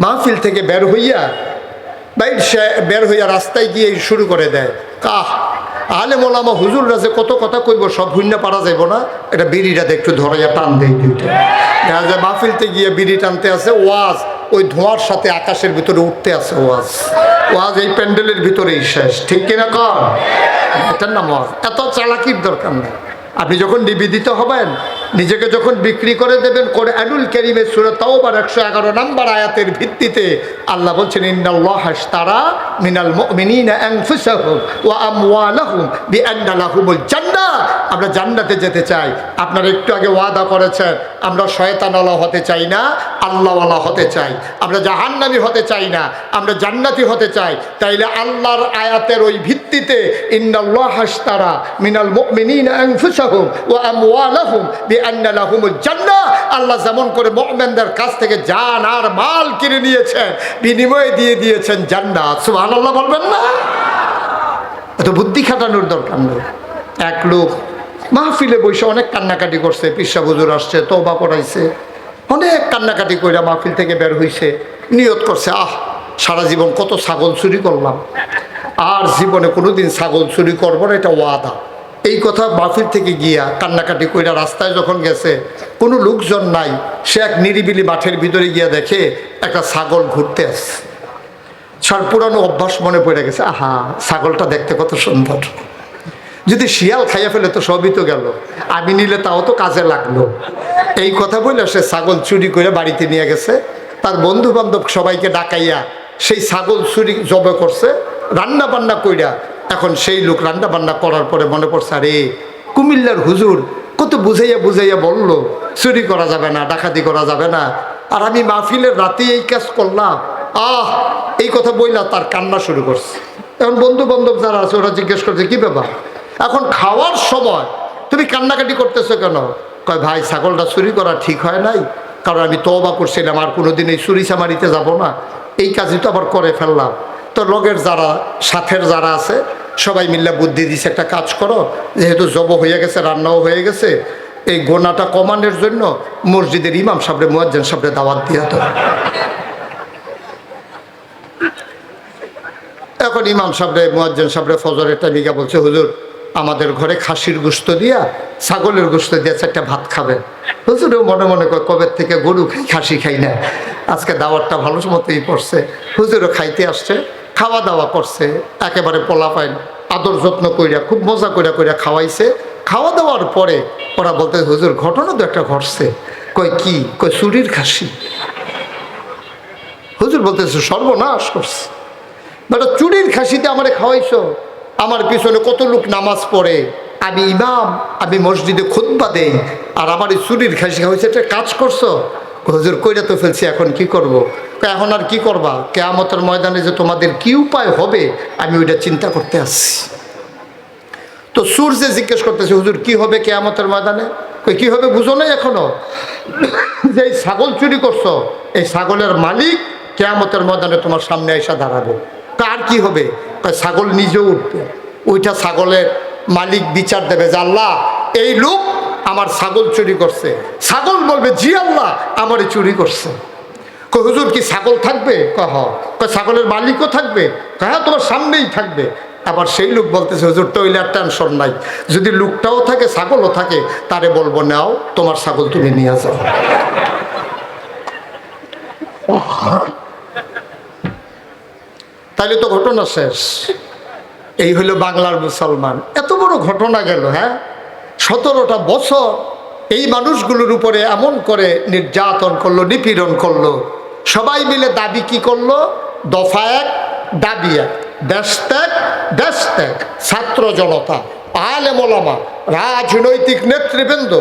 মাহফিল থেকে বের হইয়া রাস্তায় গিয়ে শুরু করে দেয় কাহ। আলেম ওলামা হুজুররা যে কত কথা কইব সব ভুইন্না পারা যাইব না, এটা বিড়িটাতে একটু ধরাইয়া টান দেয় দুইটা। দেখা যায় মাহফিলতে গিয়ে বিড়ি টানতে আছে, ওয়াজ ওই ধোঁয়ার সাথে আকাশের ভিতরে উঠতে আছে, ওয়াজ এই প্যান্ডেলের ভিতরেই শেষ। ঠিক কিনা কর? এটার নাম ওয়াজ। এত চালাকির দরকার নেই। আপনি যখন নিবেদিত হবেন, নিজেকে যখন বিক্রি করে দেবেন, কোরআনুল কারীমের সূরা তাওবার 111 নম্বর আয়াতের ভিত্তিতে আল্লাহ বলছেন ইন্নাল্লাহা আশতারা মিনাল মুমিনিনা আনফুসাহুম ওয়া আমওয়ালাহুম বিআন্না লাহুমুল জান্নাহ। আমরা জান্নাতে যেতে চাই। আপনারা একটু আগে ওয়াদা করেছেন আমরা শয়তানওয়ালা হতে চাই না, আল্লাহওয়ালা হতে চাই। আমরা জাহান্নামী হতে চাই না, আমরা জান্নাতি হতে চাই। তাইলে আল্লাহর আয়াতের ওই ভিত্তিতে ইন্নাল্লাহা আশতারা মিনাল মুমিনিনা আনফুসাহুম ওয়া আমওয়ালাহুম বিআন্না লাহুমুল জান্নাহ। আল্লাহ যেমন করে মুমিনদের কাছ থেকে জান আর মাল কিনে নিয়েছেন, বিনিময়ে দিয়ে দিয়েছেন জান্নাত। সুবহানাল্লাহ বলবেন না? এত বুদ্ধি খাটানোর দরকার নেই। এক লোক মাহফিলে বসে অনেক কান্নাকাটি করছে, পিসা হুজুর আসছে, তওবা করাইছে, অনেক কান্নাকাটি কইরা মাহফিল থেকে বের হইছে, নিয়ত করছে সারা জীবন কত ছাগল চুরি করলাম, আর জীবনে কোনোদিন ছাগল চুরি করবো না, এটা ওয়াদা। এই কথা মাহফিল থেকে গিয়া কান্নাকাটি কইরা রাস্তায় যখন গেছে, কোনো লোকজন নাই, সে এক নিরিবিলি মাঠের ভিতরে গিয়া দেখে একটা ছাগল ঘুরতে আসছে। সার পুরানো অভ্যাস মনে পড়ে গেছে, ছাগলটা দেখতে কত সুন্দর। যদি শিয়াল খাইয়া ফেলে তো সবই তো গেল, আমি নিলে তাও তো কাজে লাগলো। এই কথা বলে সে ছাগল চুরি করে বাড়িতে নিয়ে গেছে। তার বন্ধু বান্ধব সবাইকে ডাকাইয়া সেই ছাগল চুরি জবে করছে, রান্না বান্না কইরা। এখন সেই লোক রান্না বান্না করার পরে মনে পড়ছে, আরে কুমিল্লার হুজুর কত বুঝাইয়া বুঝাইয়া বললো চুরি করা যাবে না, ডাকাতি করা যাবে না, আর আমি মাহফিলের রাতে এই কাজ করলাম। এই কথা বইলা তার কান্না শুরু করছে। এখন বন্ধু বান্ধব যারা আছে ওরা জিজ্ঞেস করছে, কি ব্যাপার, এখন খাওয়ার সময় তুমি কান্নাকাটি করতেছো কেন? কয় ভাই, ছাগলটা চুরি করা ঠিক হয় নাই, কারণ আমি তওবা করছিলাম আর কোনোদিন এই চুরি চামারিতে যাব না, এই কাজই তো আবার করে ফেললাম। তো লগের যারা সাথের যারা আছে সবাই মিল্লা বুদ্ধি দিছে, একটা কাজ করো, যেহেতু জব হয়ে গেছে, রান্নাও হয়ে গেছে, এই গোনাটা কমানোর জন্য মসজিদের ইমাম সাহেব মুয়াজ্জিন সাহেব দাওয়াত দিয়া তো। এখন ইমাম সাহেব মুয়াজ্জিন সাহেব ফজরের টাইমে বলছে, হুজুর আমাদের ঘরে খাসির গোশত দিয়া ছাগলের গোশত দিয়া একটা ভাত খাবেন। হুজুরেও মনে মনে কবে থেকে গরু খাই খাসি খাই না, আজকে দাওয়াতটা ভালো মতোই পড়ছে। হুজুরও খাইতে আসছে, খাওয়া দাওয়া করছে, একেবারে পোলাপাইন আদর যত্ন কইরা খুব মজা কইরা কইরা খাওয়াইছে। খাওয়া দাওয়ার পরে ওরা বলতে, হুজুর ঘটনা তো একটা ঘটছে। কয় কি? কয় চুরির খাসি। হুজুর বলতেছে, সর্বনাশ করছে বেটা, চুরির খাসিতে আমারে খাওয়াইছো, আমার পিছনে কত লোক নামাজ পড়ে, আমি ইমাম, আমি মসজিদে খুতবা দেই, আর আমার এই চুরির খাসি খাওয়াইছে, একটা কাজ করছো। হুজুর কইরা তো ফেলছি, এখন কি করব? এখন আর কি করবা? কিয়ামতের ময়দানে যে তোমাদের কি উপায় হবে আমি ওইটা চিন্তা করতে আসছি। তো সূর্যে জিজ্ঞেস করতেছে, হুজুর কি হবে কিয়ামতের ময়দানে? কই কি হবে বুঝো নাই এখনো? যে এই ছাগল চুরি করছো, এই ছাগলের মালিক কিয়ামতের ময়দানে তোমার সামনে এসে দাঁড়াবে। আর কি হবে? ছাগল নিজেও উঠবে, ওইটা ছাগলের মালিক বিচার দেবে যে আল্লাহ এই লোক আমার ছাগল চুরি করছে। ছাগল বলবে, জি আল্লাহ আমারই চুরি করছে। কই হুজুর কি ছাগল থাকবে? কয় ছাগলের মালিকও থাকবে? হ্যাঁ তোমার সামনেই থাকবে। আবার সেই লোক বলতেছে, হুজুর তৈলে আর টেনশন নাই, যদি লোকটাও থাকে ছাগলও থাকে, তারে বলবো নাও তোমার ছাগল তুমি নিয়ে যাও। তাইলে তো ঘটনা শেষ। এই হলো বাংলার মুসলমান। এত বড় ঘটনা গেল। হ্যাঁ, 17টা বছর এই মানুষগুলোর উপরে এমন করে নির্যাতন করলো, নিপীড়ন করলো। সবাই মিলে দাবি কি করলো? দফা এক, দাবি এক, দেশ ত্যাগ, দেশ ত্যাগ। ছাত্র জনতা, আলেম ওলামা, রাজনৈতিক নেতৃবৃন্দ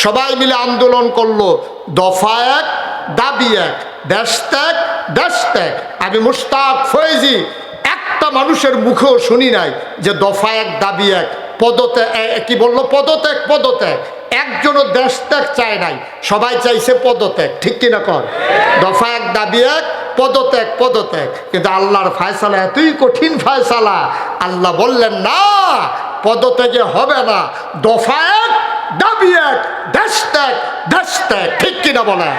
সবাই মিলে আন্দোলন করলো, দফা এক, দাবি এক, দেশ ত্যাগ, দেশ ত্যাগ। আমি মুশতাক ফয়েজি একটা মানুষের মুখেও শুনি নাই যে দফা এক, দাবি এক, পদত্যাগ। কি বললো? পদত্যাগ, পদত্যাগ। একজনও দেশ ত্যাগ চায় নাই, সবাই চাইছে পদত্যাগ। ঠিক কিনা কর? দফা এক, দাবি এক, পদত্যাগ, পদত্যাগ। কিন্তু আল্লাহর ফায়সালা এতই কঠিন ফায়সালা, আল্লাহ বললেন না, পদত্যাগে হবে না, দফা এক, দাবি এক, দেশ ত্যাগ, দেশ ত্যাগ। ঠিক কিনা বলেন?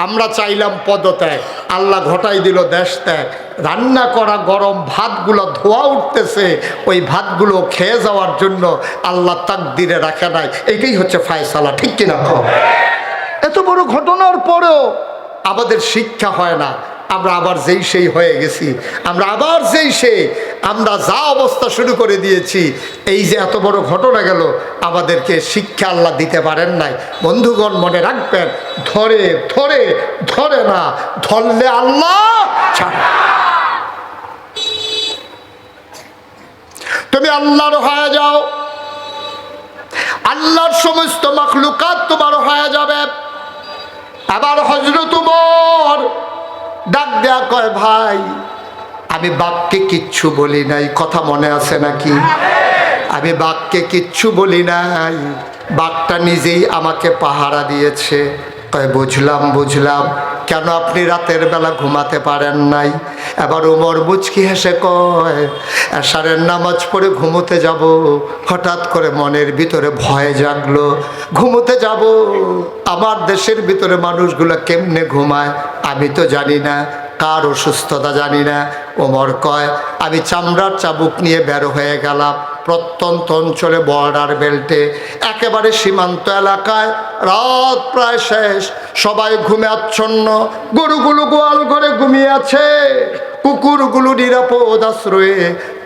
আমরা চাইলাম পদত্যাগ, আল্লাহ ঘটাই দিল দেশ ত্যাগ। রান্না করা গরম ভাতগুলো ধোয়া উঠতেছে, ওই ভাতগুলো খেয়ে যাওয়ার জন্য আল্লাহ তাকদিরে রাখে নাই। এইটাই হচ্ছে ফায়সালা। ঠিক কিনা? এত বড় ঘটনার পরেও আমাদের শিক্ষা হয় না, আমরা আবার যেই সেই হয়ে গেছি, আমরা আবার যেই সেই, আমরা যা অবস্থা শুরু করে দিয়েছি। এই যে এত বড় ঘটনা গেল, আমাদেরকে শিক্ষা আল্লাহ দিতে পারেন নাই। বন্ধুগণ মনে রাখবেন, ধরে ধরে ধরে না ধরলে আল্লাহ ছাড়ে। তুমি আল্লাহর হয়ে যাও, আল্লাহর সমস্ত মাখলুকাত তোমার হয়ে যাবে। আবার হযরত ওমর ডাক দেয়া কয়, ভাই আমি বাঘকে কিচ্ছু বলি নাই, কথা মনে আছে নাকি? আমি বাঘকে কিচ্ছু বলি নাই, বাঘটা নিজেই আমাকে পাহারা দিয়েছে। কয় বুঝলাম বুঝলাম, কেন আপনি রাতের বেলা ঘুমাতে পারেন নাই? এবার ওমর মুচকি হেসে কয়, এশারের নামাজ পড়ে ঘুমোতে যাব, হঠাৎ করে মনের ভিতরে ভয় জাগলো, ঘুমোতে যাব। আমার দেশের ভিতরে মানুষগুলো কেমনে ঘুমায় আমি তো জানি না, কার অসুস্থতা জানি না। ওমর কয়, আমি চামড়ার চাবুক নিয়ে বের হয়ে গেলাম প্রত্যন্ত অঞ্চলে, বর্ডার বেল্টে, একেবারে সীমান্ত এলাকায়। রাত প্রায় শেষ, সবাই ঘুমে আচ্ছন্ন, গরুগুলো গোয়াল ঘরে ঘুমিয়ে আছে। কুকুরগুলো নিরাপদ আশ্রয়ে,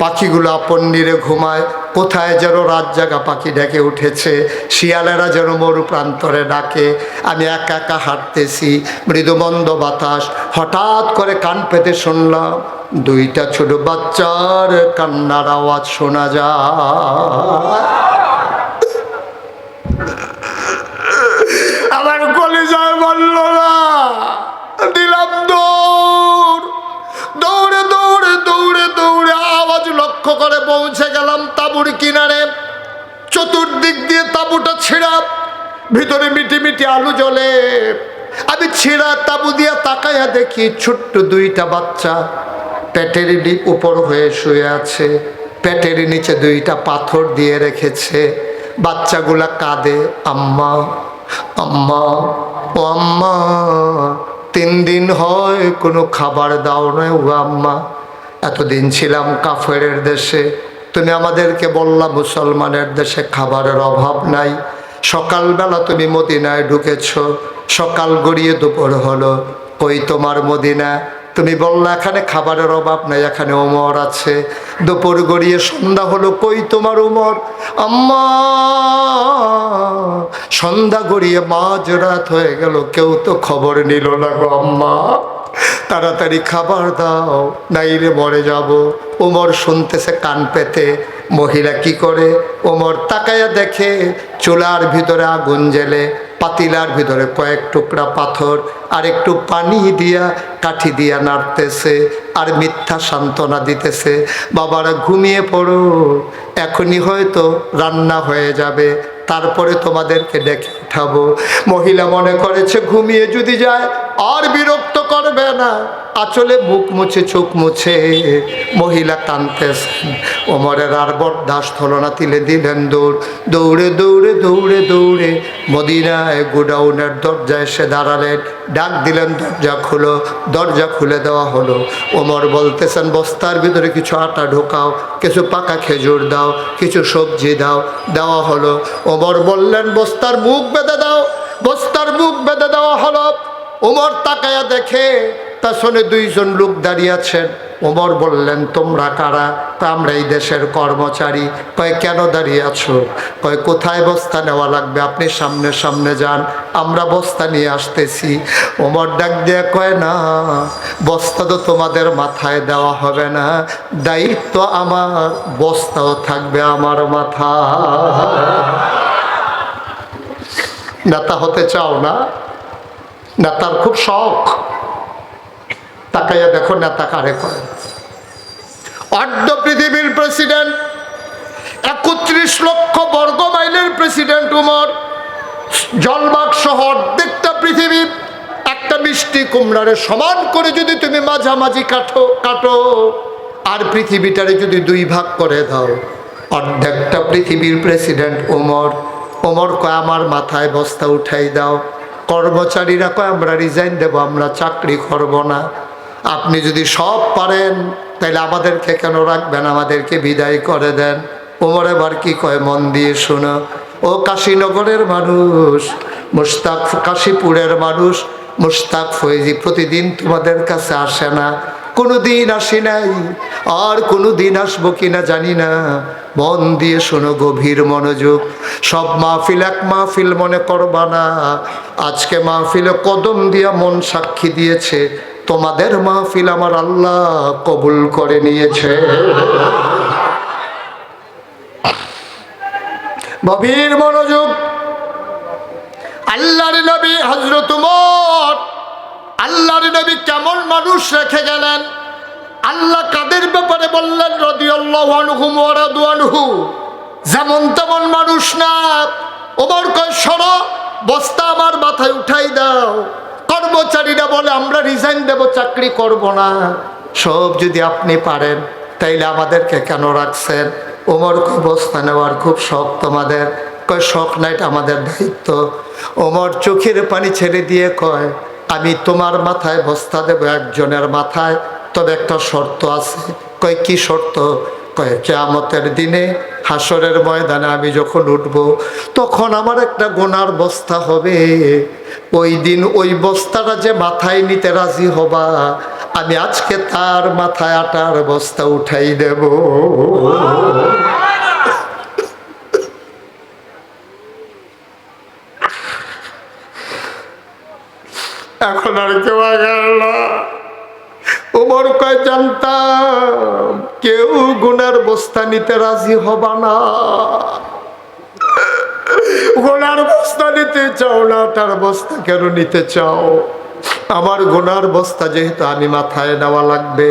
পাখিগুলো আপন নিরে ঘুমায়। কোথায় যেন রাত জাগা পাখি ডেকে উঠেছে, শিয়ালেরা যেন মরু প্রান্তরে ডাকে। আমি একা একা হাঁটতেছি, মৃদুমন্দ বাতাস। হঠাৎ করে কান পেতে শুনলাম দুইটা ছোট বাচ্চার কান্নার আওয়াজ শোনা যায়। আমার কলিজায় বলল না, দিলাম দৌড়। দৌড়ে দৌড়ে দৌড়ে দৌড়ে আওয়াজ লক্ষ্য করে পৌঁছে গেলাম তাঁবুর কিনারে। চতুর্দিক দিয়ে তাঁবুটা ছেঁড়া, ভিতরে মিটি মিটি আলো জ্বলে। আমি ছেঁড়া তাঁবু দিয়ে তাকাইয়া দেখি ছোট্ট দুইটা বাচ্চা পেটের উপর হয়ে শুয়ে আছে। পেটের নিচে দুইটা পাথর দিয়ে রেখেছে। বাচ্চাগুলা কাঁদে, আম্মা আম্মা, ও আম্মা, 3 দিন হয় কোনো খাবার দাও না। ও আম্মা, এতদিন ছিলাম কাফেরের দেশে, তুমি আমাদেরকে বললা মুসলমানের দেশে খাবারের অভাব নাই। সকালবেলা তুমি মদিনায় ঢুকেছ, সকাল গড়িয়ে দুপুর হলো, কই তোমার মদিনা? তুমি বললা এখানে খাবারের অভাব নাই, এখানে ওমর আছে। দুপুর গড়িয়ে সন্ধ্যা হলো, কই তোমার ওমর? আম্মা, সন্ধ্যা গড়িয়ে মাঝরাত হয়ে গেল, কেউ তো খবর নিল না গো আম্মা। তাড়াতাড়ি খাবার দাও, নাইলে মরে যাব। ওমর শুনতেছে কান পেতে। মহিলা কি করে? ওমর তাকায়া দেখে চুলার ভিতরে আগুন জ্বেলে, পাতিলার ভিতরে কয়েক টুকরা পাথর আর একটু পানি দিয়া কাঠি দিয়া নাড়তেছে আর মিথ্যা সান্ত্বনা দিতেছে, বাবারা ঘুমিয়ে পড়ো, এখনই হয়তো রান্না হয়ে যাবে, তারপরে তোমাদেরকে ডেকে উঠাবো। মহিলা মনে করেছে ঘুমিয়ে যদি যায় আর বিরক্ত করবে না, আঁচলে মুখ মুছে চোখ মুছে মহিলা কাঁদতেছেন। ওমরের আর বরদাস্ত হলো না, তিলে দিলেন দৌড়। দৌড়ে দৌড়ে দৌড়ে দৌড়ে মদিনায় গোডাউনের দরজায় এসে দাঁড়ালেন। ডাক দিলেন, দরজা খুলো। দরজা খুলে দেওয়া হলো। ওমর বলতেছেন বস্তার ভিতরে কিছু আটা ঢোকাও, কিছু পাকা খেজুর দাও, কিছু সবজি দাও। দেওয়া হলো। ওমর বললেন বস্তার মুখ বেঁধে দাও। বস্তার মুখ বেঁধে দেওয়া হলো। ওমর তাকায়া দেখে পেছনে 2 জন লোক দাঁড়িয়ে আছেন। ওমর বললেন তোমরা কারা? তা আমরা এই দেশের কর্মচারী। কয় কেন দাঁড়িয়ে আছো? কয় কোথায় বস্তা নেওয়া লাগবে, আপনি সামনে সামনে যান, আমরা বস্তা নিয়ে আসতেছি। ওমর ডাক দিয়ে কয় না, বস্তা তো তোমাদের মাথায় দেওয়া হবে না, দায়িত্ব আমার, বস্তাও থাকবে আমার মাথায়। নেতা হতে চাও না? নেতার খুব শখ। তাকাইয়া দেখো নেতা কারে করে। অর্ধ পৃথিবীর প্রেসিডেন্ট, 31 লক্ষ বর্গ মাইলের প্রেসিডেন্ট উমর। জলবাগ সহ অর্ধেকটা পৃথিবী একটা মিষ্টি কুমড়ারে সমান করে যদি তুমি মাঝামাঝি কাটো আর পৃথিবীটারে যদি 2 ভাগ করে দাও, অর্ধেকটা পৃথিবীর প্রেসিডেন্ট উমর। ওমর কয় আমার মাথায় বস্তা উঠাই দাও। কর্মচারীরা কয় আমরা রিজাইন দেব, আমরা চাকরি করব না। আপনি যদি সব পারেন তাহলে আমাদেরকে কেন রাখবেন, আমাদেরকে বিদায় করে দেন। ওমর এবার কি কয় মন দিয়ে শোনো। ও কাশীনগরের মানুষ, মুশতাক কাশীপুরের মানুষ, মুশতাক ফৈজি প্রতিদিন তোমাদের কাছে আসে না, কোনো দিন আসি নাই, আর কোনো দিন আসবো কিনা জানি না। মন দিয়ে শোনো, গভীর মনোযোগ। সব মাহফিল এক মাহফিল মনে করবা না। আজকে মাহফিলে কদম দিয়া মন সাক্ষী দিয়েছে, তোমাদের মাহফিল আমার আল্লাহ কবুল করে নিয়েছে। গভীর মনোযোগ। আল্লাহর নবী হযরত ওমর, আল্লাহর নবী কেমন মানুষ রেখে গেলেন, আল্লাহ কাদের ব্যাপারে বললেন রাদিয়াল্লাহু আনহুম ওয়া রাদু আনহু, যেমন তেমন মানুষ না। ওমর কয় সরো, বস্তা আমার মাথায় উঠাই দাও। কর্মচারীরা বলে আমরা রিজাইন দেব, চাকরি করব না। সব যদি আপনি পারেন তাইলে আমাদেরকে কেন রাখছেন? ওমর কয় বস্তা নেওয়ার খুব শখ তোমাদের? কয় শখ না, এটা আমাদের দায়িত্ব। ওমর চোখের পানি ছেড়ে দিয়ে কয় আমি তোমার মাথায় বস্তা দেব, একজনের মাথায়, তবে একটা শর্ত আছে। কয় কি শর্ত? কয় কিয়ামতের দিনে হাসরের ময়দানে আমি যখন উঠব তখন আমার একটা গোনার বস্তা হবে। ওই দিন ওই বস্তাটা যে মাথায় নিতে রাজি হবা, আমি আজকে তার মাথায় আটার বস্তা উঠাই দেব। এখন আর কেউ গেল না। ওমর কয় জানতাম কেউ গুনার বস্তা নিতে রাজি হবা না। গুনার বস্তা নিতে চাও না, তার বস্তা কেন নিতে চাও? আমার গুনার বস্তা যেহেতু আমি মাথায় নেওয়া লাগবে,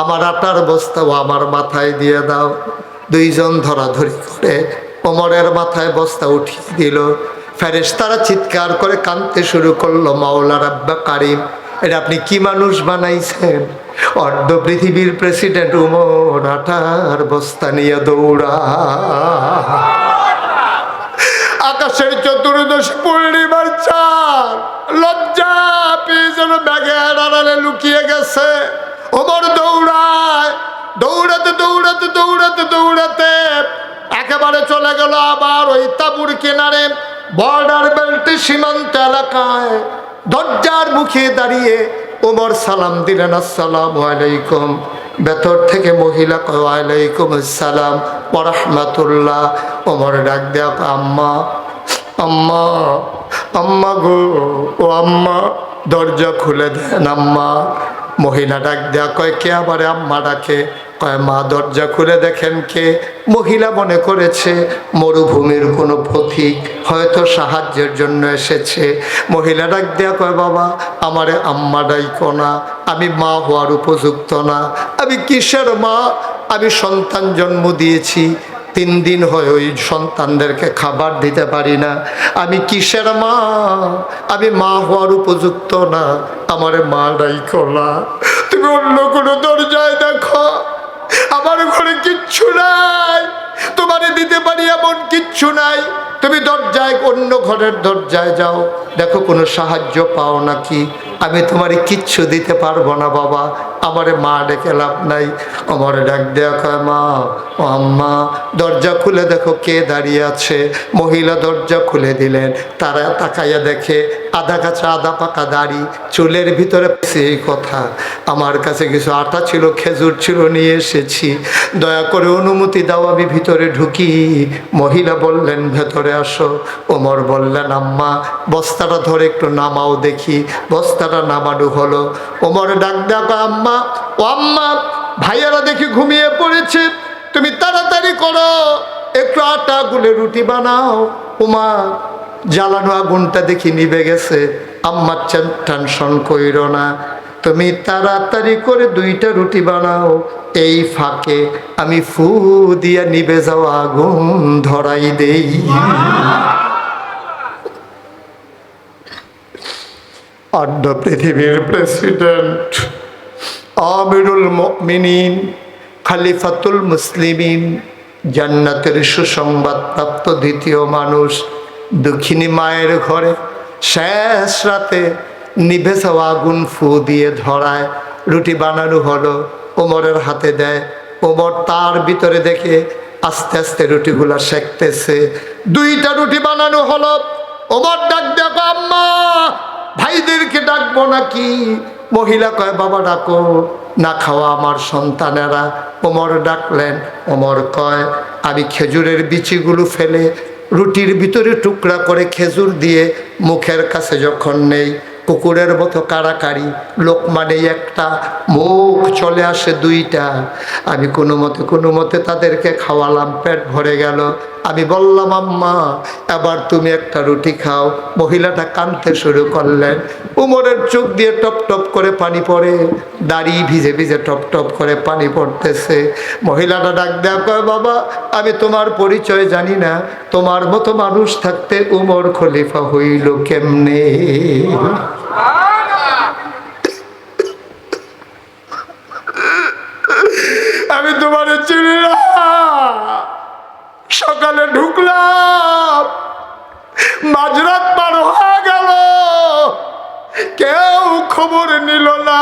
আমার আটার বস্তাও আমার মাথায় দিয়ে দাও। দুইজন ধরাধরি করে ওমরের মাথায় বস্তা উঠিয়ে দিল। ফেরেশতারা চিৎকার করে কাঁদতে শুরু করলো, মাওলা রাব্বা কারিম, এটা আপনি কি মানুষ বানাইছেন? অর্ধ পৃথিবীর প্রেসিডেন্ট উমর আটার বস্তা নিয়ে দৌড়া। আকাশের চতুর্দশ পূর্ণিমার চাঁদ লজ্জা পেয়ে যেন ব্যাগের আড়ালে লুকিয়ে গেছে। ওমর দৌড়ায়, দৌড়াতে দৌড়াতে দৌড়াতে দৌড়াতে একেবারে চলে গেল আবার ওই তাঁবুর কিনারে, বর্ডার বেল্ট সীমান্ত এলাকায়। দরজার মুখে দাঁড়িয়ে ওমর সালাম দিলেন, আসসালামু আলাইকুম। ভেতর থেকে মহিলা কয়, ওয়ালাইকুম আসসালাম ওয়া রাহমাতুল্লাহ। ওমর ডাক দেয়া, আম্মা আম্মা আম্মা গো, ও আম্মা দরজা খুলে দেন আম্মা। মহিলা ডাক দেয়া কয়, কে আবার আম্মা ডাকে? কয়, মা দরজা খুলে দেখেন কে। মহিলা মনে করেছে মরুভূমির কোনো পথিক, হয়তো সাহায্যের জন্য এসেছে। মহিলা ডাক দেয়া কয়, বাবা আমারে আম্মা ডাইকো না, আমি মা হওয়ার উপযুক্ত না। আমি কিসের মা? আমি সন্তান জন্ম দিয়েছি, 3 দিন হয় ওই সন্তানদেরকে খাবার দিতে পারি না। আমি কিসের মা? আমি মা হওয়ার উপযুক্ত না, আমারে মা ডাইকো না। তুমি অন্য কোনো দরজায় দেখো, আমার ঘরে কিচ্ছু নাই, তোমারে দিতে পারি এমন কিচ্ছু নাই। তুমি দরজায়, অন্য ঘরের দরজায় যাও, দেখো কোনো সাহায্য পাও নাকি। আমি তোমারে কিচ্ছু দিতে পারবো না বাবা, আমারে মা ডেকে লাভ নাই। আমারে ডাক দেয়া কয়, মা ও আম্মা দরজা খুলে দেখো কে দাঁড়িয়ে আছে। মহিলা দরজা খুলে দিলেন। তারা তাকাইয়া দেখে আধা কাঁচা আধা পাকা দাড়ি, চুলের ভিতরে সেই কথা, আমার কাছে কিছু আটা ছিল, খেজুর ছিল, নিয়ে এসেছি, দয়া করে অনুমতি দাও আমি ভিতরে ঢুকি। মহিলা বললেন, ভেতরে আসো। ওমর বললেন, আম্মা বস্তাটা ধরে একটু নামাও দেখি। বস্তাটা নামানো হলো। ওমর ডাক ডাক, আম্মা ও আম্মা ভাইয়ারা দেখি ঘুমিয়ে পড়েছে, তুমি তাড়াতাড়ি করো, একটু আটা গুলে রুটি বানাও। ওমা জ্বালানো আগুনটা দেখি নিভে গেছে। আম্মা টেনশন কইরো না, তুমি তাড়াতাড়ি করে 2টা রুটি বানাও, এই ফাঁকে আমি ফু দিয়া নিভে যাওয়া আগুন ধরাই দেই। অর্ধ পৃথিবীর প্রেসিডেন্ট, আমিরুল মুমিনিন, খলিফাতুল মুসলিমিন, জান্নাতের সুসংবাদ প্রাপ্ত দ্বিতীয় মানুষ, দুঃখিনী মায়ের ঘরে শেষ রাতে নিভে যাওয়া আগুন ফু দিয়ে ধরায়। রুটি বানানো হলো, ওমরের হাতে দেয়। ওমর তার ভিতরে দেখে আস্তে আস্তে রুটিগুলা সেঁকতেছে। 2টা রুটি বানানো হলো। ওমর ডাক দেখো, আম্মা ভাইদেরকে ডাকবো নাকি? মহিলা কয়, বাবা ডাকো, না খাওয়া আমার সন্তানেরা। ওমর ডাকলেন। ওমর কয়, আমি খেজুরের বিচিগুলো ফেলে রুটির ভিতরে টুকরা করে খেজুর দিয়ে মুখের কাছে যখন নেই, কুকুরের মতো কাড়াকাড়ি, লোকমা নেই একটা, মুখ চলে আসে 2টা। আমি কোনো মতে তাদেরকে খাওয়ালাম, পেট ভরে গেল। আমি বললাম, আম্মা এবার তুমি একটা রুটি খাও। মহিলাটা কাঁদতে শুরু করলেন। উমরের চোখ দিয়ে টপ টপ করে পানি পড়ে, দাড়ি ভিজে ভিজে টপ টপ করে পানি পড়তেছে। মহিলাটা ডাক দেয়া কয়, বাবা আমি তোমার পরিচয় জানি না, তোমার মতো মানুষ থাকতে উমর খলিফা হইল কেমনে? আমি তোমার চিনি না। সকালে ঢুকলাম, মাঝরাত পার হয়ে গেল, কেউ খবর নিল না।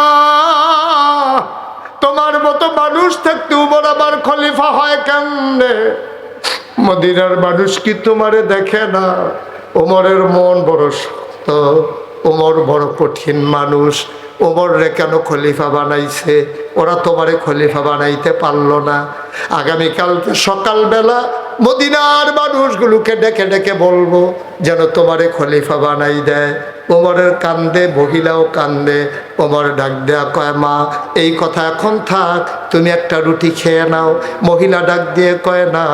তোমার মতো মানুষ থাকতে উমর আবার খলিফা হয় কেমনে? মদিনার মানুষ কি তোমারে দেখে না? ওমরের মন বড় শক্ত, ওমর বড় কঠিন মানুষ, ওমররে কেন খলিফা বানাইছে? ওরা তোমারে খলিফা বানাইতে পারলো না। আগামীকালকে সকালবেলা মদিনার মানুষগুলোকে ডেকে ডেকে বলবো যেন তোমারে খলিফা বানাই দেয়। ওমরের কান্দে, মহিলাও কান্দে। ওমর ডাক দেয়া কয়, মা এই কথা এখন থাক, তুমি একটা রুটি খেয়ে নাও। মহিলা ডাক দিয়ে কয়, না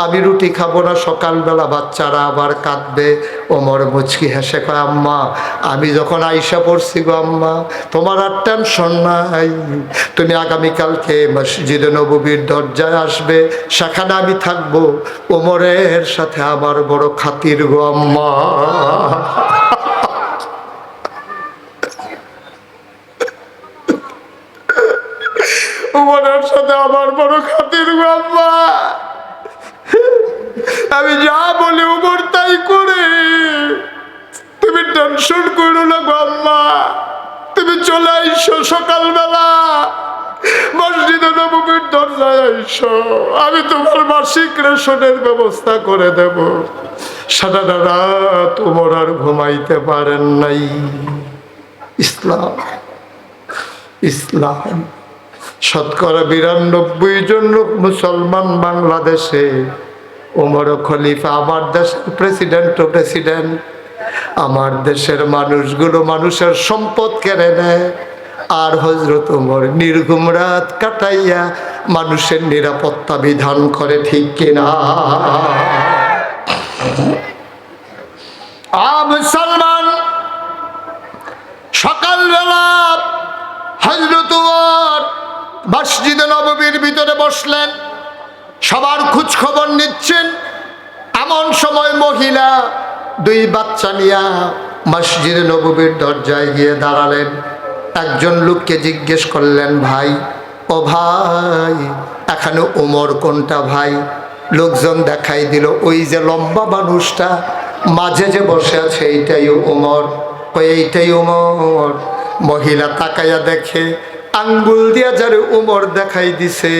আমি রুটি খাবো না, সকালবেলা বাচ্চারা আবার কাঁদবে। ওমর মুচকি হেসে কয়, আম্মা আমি যখন আইসা পড়ছি গো আম্মা, তোমার আর টেনশন নাই। তুমি আগামীকালকে মসজিদে নববীর দরজায় আসবে, সেখানে আমি থাকবো। ওমরের সাথে আমার বড় খাতির গো আম্মা। ওমরের সাথে আমার বড় খাতির গো আম্মা। আমি যা বলি ওমর তাই করে। তুমি টেনশন করো না গো আম্মা, তুমি চলে আইসো সকালবেলা মসজিদে নববীর দরজায় আইসো। আমি তোমার মাসিক রেশনের ব্যবস্থা করে দেব। সারাটা রাত ওমর আর ঘুমাইতে পারেন নাই। ইসলাম ইসলাম। শতকরা 92 জন লোক মুসলমান বাংলাদেশে। ওমর খলিফা, আমার দেশের প্রেসিডেন্টও প্রেসিডেন্ট। আমার দেশের মানুষগুলো মানুষের সম্পদ কেড়ে নেয়, আর হযরত ওমর নির্ঘুম রাত কাটাইয়া মানুষের নিরাপত্তা বিধান করে। ঠিক কিনা? মুসলমান সকালবেলা হযরত ওমর মসজিদে নববীর ভিতরে বসলেন, সবার খোঁজ খবর নিচ্ছেন। এমন সময় মহিলা 2 বাচ্চা নিয়া মসজিদে নববীর দরজায় গিয়ে দাঁড়ালেন। একজন লোককে জিজ্ঞেস করলেন, ভাই ও ভাই এখানে ওমর কোনটা ভাই? লোকজন দেখাই দিল, ওই যে লম্বা মানুষটা মাঝে যে বসে আছে এইটাই ওমর। এইটাই ওমর। মহিলা তাকাইয়া দেখে, আঙ্গুল দিয়া যারে ওমর দেখাই দিছে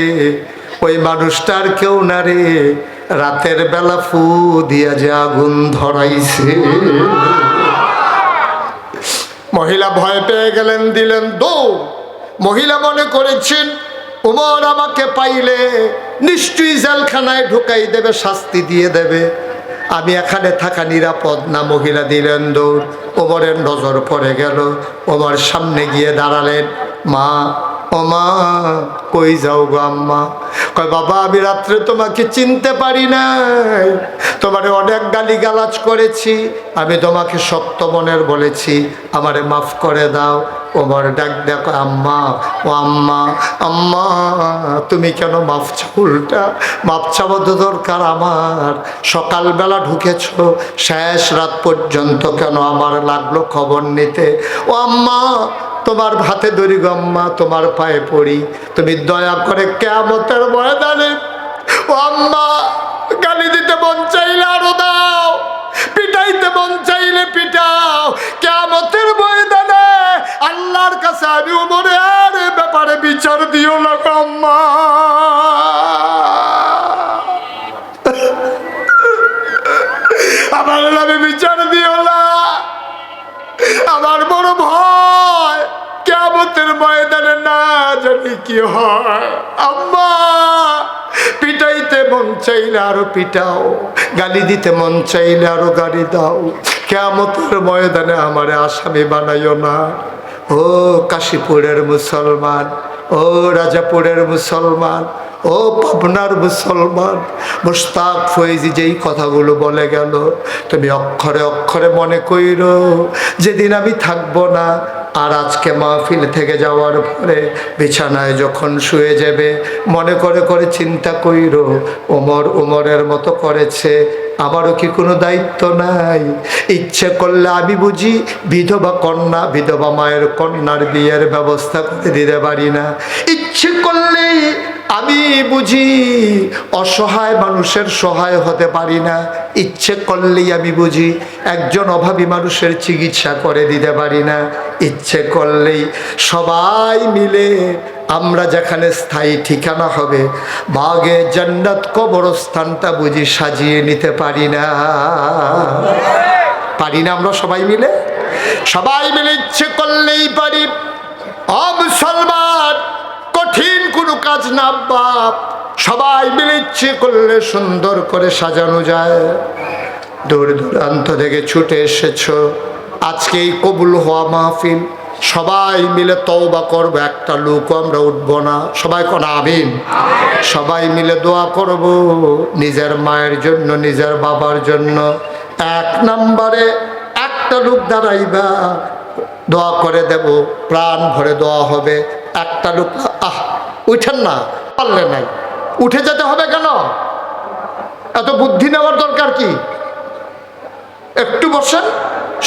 ওই মানুষটার কেউ না রে, রাতের বেলা ফু দিয়া যে আগুন ধরাইছে। মহিলা ভয় পেয়ে গেলেন, দিলেন দৌড়। মহিলা মনে করেছেন ওমর আমাকে পাইলে নিশ্চয়ই জেলখানায় ঢুকাই দেবে, শাস্তি দিয়ে দেবে, আমি এখানে থাকা নিরাপদ না। মহিলা দিলেন দৌড়। ওমরের নজর পড়ে গেল, ওমর সামনে গিয়ে দাঁড়ালেন। মা, ও মা কই যাও গো আম্মা? কয়, বাবা আমি রাত্রে তোমাকে চিনতে পারি নাই, তোমারে অনেক গালিগালাজ করেছি, আমি তোমাকে শক্ত মনের বলেছি, আমারে মাফ করে দাও। ওমর ডাক দেখো, আম্মা ও আম্মা, আম্মা তুমি কেন মাফ চাও? উল্টা মাফ চাওয়া তো দরকার আমার। সকালবেলা ঢুকেছ, শেষ রাত পর্যন্ত কেন আমার লাগলো খবর নিতে? ও আম্মা তোমার হাতে ধরি গো আম্মা, তোমার পায়ে পড়ি, তুমি দয়া করে কিয়ামতের ময়দানে ও আম্মা গালি দিতে মন চাইলে আরো দাও, পিটাইতে মন চাইলে পিটাও। কিয়ামতের ময়দানে আল্লাহর কাছে আমি ওমরের ব্যাপারে বিচার দিও না গো আম্মা। আমার নামে বিচার দিও না, আমার বড় ভয় কিয়ামতের ময়দানে না জানি কি হয়। আম্মা পিটাইতে মন চাইলে আরো পিটাও, গালি দিতে মন চাইলে আরো গালি দাও, কিয়ামতের ময়দানে আমারে আসামি বানাইও না। ও কাশীপুরের মুসলমান, ও রাজাপুরের মুসলমান, ও পাবনার মুসলমান, মুশতাক ফয়েজি যেই কথাগুলো বলে গেল তুমি অক্ষরে অক্ষরে মনে কইরো। যেদিন আমি থাকবো না, আর আজকে মাহফিল থেকে যাওয়ার পরে বিছানায় যখন শুয়ে যাবে, মনে করে করে চিন্তা কইরো, ওমর ওমরের মতো করেছে, আমারও কি কোনো দায়িত্ব নাই? ইচ্ছে করলে আমি বুঝি বিধবা কন্যা, বিধবা মায়ের কন্যার বিয়ের ব্যবস্থা করে দিতে পারি না? ইচ্ছে করলে আমি বুঝি অসহায় মানুষের সহায় হতে পারি না? ইচ্ছে করলেই আমি বুঝি একজন অভাবী মানুষের চিকিৎসা করে দিতে পারি না? ইচ্ছে করলেই সবাই মিলে আমরা যেখানে স্থায়ী ঠিকানা হবে, বাগে জান্নাত কবরস্থানটা বুঝি সাজিয়ে নিতে পারি না? পারি না আমরা সবাই মিলে? সবাই মিলে ইচ্ছে করলেই পারি। মুসলমান, কঠিন কোনো কাজ না বাপ, সবাই মিলে ইচ্ছে করলে সুন্দর করে সাজানো যায়। দূর দূরান্ত থেকে ছুটে এসেছো আজকে এই কবুল হওয়া মাহফিল, সবাই মিলে তওবা করবো, একটা লোক আমরা উঠবো না। সবাই কোন আমিন। সবাই মিলে দোয়া করব নিজের মায়ের জন্য, নিজের বাবার জন্য। এক নম্বরে একটা লোক দাঁড়াইবা, দোয়া করে দেব, প্রাণ ভরে দোয়া হবে। একটা লোক উঠেন না, পারলে নাই, উঠে যেতে হবে কেন? এত বুদ্ধি নেওয়ার দরকার কি? একটু বসেন,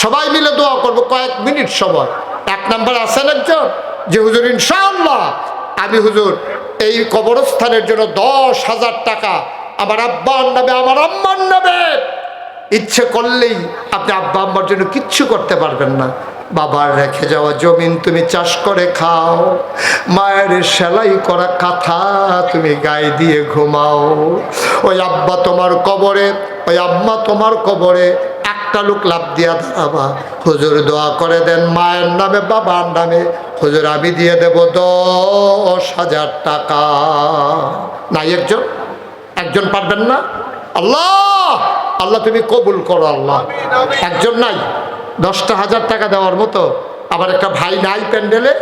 সবাই মিলে দোয়া করবো কয়েক মিনিট সময়। এক নাম্বার আছেন একজন যে হুজুর ইনশাআল্লাহ আমি হুজুর এই কবরস্থানের জন্য 10,000 টাকা আমার আব্বার নামে, আমার আম্মার নামে। ইচ্ছে করলেই আপনি আব্বা আম্মার জন্য কিচ্ছু করতে পারবেন না। বাবার রেখে যাওয়া জমিন তুমি চাষ করে খাও, মায়ের সেলাই করা কাঁথা তুমি গায়ে দিয়ে ঘুমাও। ওই আব্বা তোমার কবরে, ওই আম্মা তোমার কবরে একটা লোক লাভ দিয়া দাঁড়াবা, হুজুর দোয়া করে দেন মায়ের নামে, বাবার নামে। হুজুর আমি দিয়ে দেব 10,000 টাকা। নাই একজন? একজন পারবেন না? আল্লাহ আল্লাহ তুমি কবুল করো আল্লাহ। একজন নাই 10,000 টাকা দেওয়ার মতো? আবার একটা ভাই নাই প্যান্ডেলে?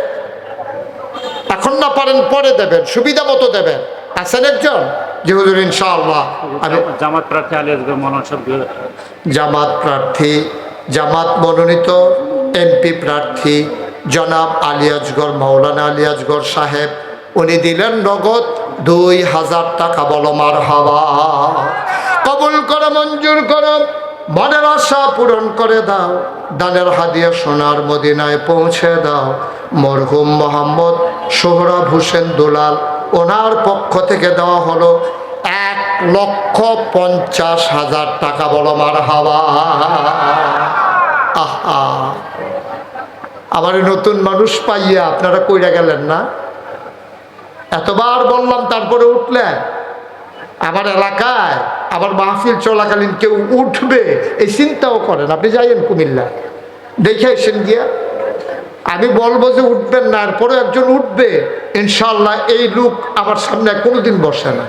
এখন না পারেন পরে দেবেন, সুবিধা মতো দেবেন। আছেন একজন যে হুজুর ইনশাআল্লাহ আমি জামাত প্রার্থী আলিয়াজগড় মনোনয়ন, জামাত প্রার্থী, জামাত মনোনীত এমপি প্রার্থী জনাব আলিয়াজগড়, মাওলানা আলিয়াজগড় সাহেব, উনি দিলেন নগদ 2,000 টাকা। বলো মারহাবা। কবুল করো, মঞ্জুর করো, মনের আশা পূরণ করে দাও। দানের হাদিয়া সোনার মদিনায় পৌঁছে দাও। মরহুম মোহাম্মদ সোহরাব হোসেন দুলাল, ওনার পক্ষ থেকে দেওয়া হলো 1,50,000 টাকা। বলো মারহাবা। আহা, আমার নতুন মানুষ পাইয়া আপনারা কইরা গেলেন না? এতবার বললাম তারপরে উঠলেন। আমার এলাকায় আবার মাহফিল চলাকালীন কেউ উঠবে এই চিন্তাও করেন। আপনি যাইয়েন কুমিল্লা, দেখে এসেন গিয়া। আমি বলবো যে উঠবেন না, এরপরে একজন উঠবে ইনশাল্লাহ। এই লোক আমার সামনে কোনোদিন বসে না।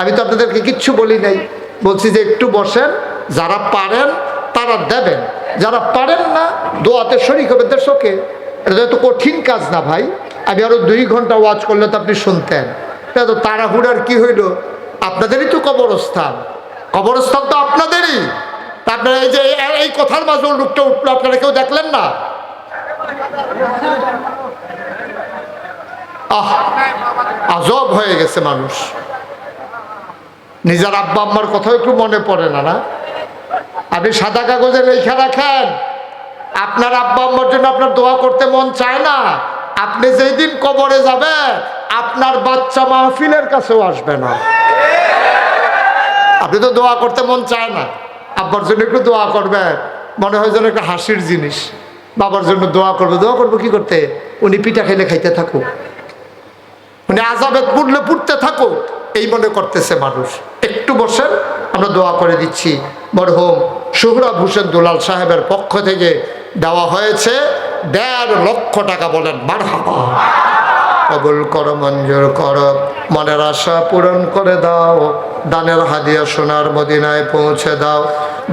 আমি তো আপনাদেরকে কিচ্ছু বলি নাই, বলছি যে একটু বসেন, যারা পারেন তারা দেবেন, যারা পারেন না দোয়াতে শরীক হবেন। দেশকে এটা তো কঠিন কাজ না ভাই। আমি আরো 2 ঘন্টা ওয়াজ করলে তো আপনি শুনতেন। এটা তো তাড়াহুড়ার কি হইল? আপনাদেরই তো কবরস্থান, কবরস্থান তো আপনাদেরই। আপনারা এই যে এই কথার মাঝে লোকটা উঠলো, আপনারা কেউ দেখলেন না? আজব হয়ে গেছে মানুষ। নিজের আব্বা আম্মার কথাও একটু মনে পড়ে না? না, আপনি সাদা কাগজে লেখা রাখেন আপনার আব্বা আম্মার জন্য আপনার দোয়া করতে মন চায় না। আপনি যেই দিন কবরে যাবেন আপনার বাচ্চা মাহফিলের কাছেও আসবে না। আপনি তো দোয়া করতে মন চায় না, আব্বার জন্য একটু দোয়া করবেন, মনে হয় যেন একটা হাসির জিনিস। বাবার জন্য দোয়া করবো, দোয়া করবো কি করতে? উনি পিঠা খাইলে খাইতে থাকুক, উনি আজাবে পুড়লে পুড়তে থাকুক, এই মনে করতেছে মানুষ। একটু বসেন, আমরা দোয়া করে দিচ্ছি। মরহুম সোহরাব হোসেন দুলাল সাহেবের পক্ষ থেকে দেওয়া হয়েছে 1.5 লক্ষ টাকা। বলেন মারহাবা। কবুল করো, মঞ্জুর করো, মনের আশা পূরণ করে দাও। দানের হাদিয়া সোনার মদিনায় পৌঁছে দাও।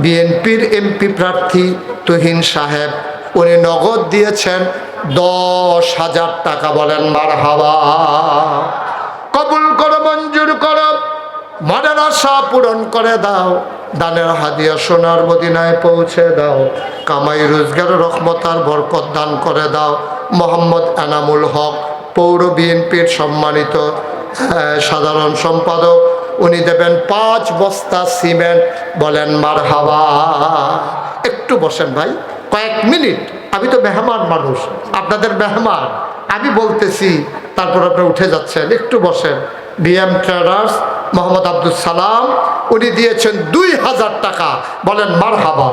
বিএনপির এমপি প্রার্থী তুহিন সাহেব, উনি নগদ দিয়েছেন 10,000 টাকা। বলেন মারহাবা। কবুল করো, মঞ্জুর করো, মনের আশা পূরণ করে দাও। দানের হাদিয়া সোনার মদিনায় পৌঁছে দাও। কামাই রোজগার রহমত আর বরকত দান করে দাও। মোহাম্মদ এনামুল হক, পৌর বিএনপির সম্মানিত সাধারণ সম্পাদক, উনি দেবেন 5 বস্তা সিমেন্ট। বলেন মারহাবা। একটু বসেন ভাই, কয়েক মিনিট। আমি তো মেহমান মানুষ, আপনাদের মেহমান। আমি বলতেছি, তারপর আপনি উঠে যাচ্ছেন। একটু বসেন। বিএম ট্রেডার্স মোহাম্মদ আব্দুল সালাম, উনি দিয়েছেন 2,000 টাকা। বলেন মারহাবা।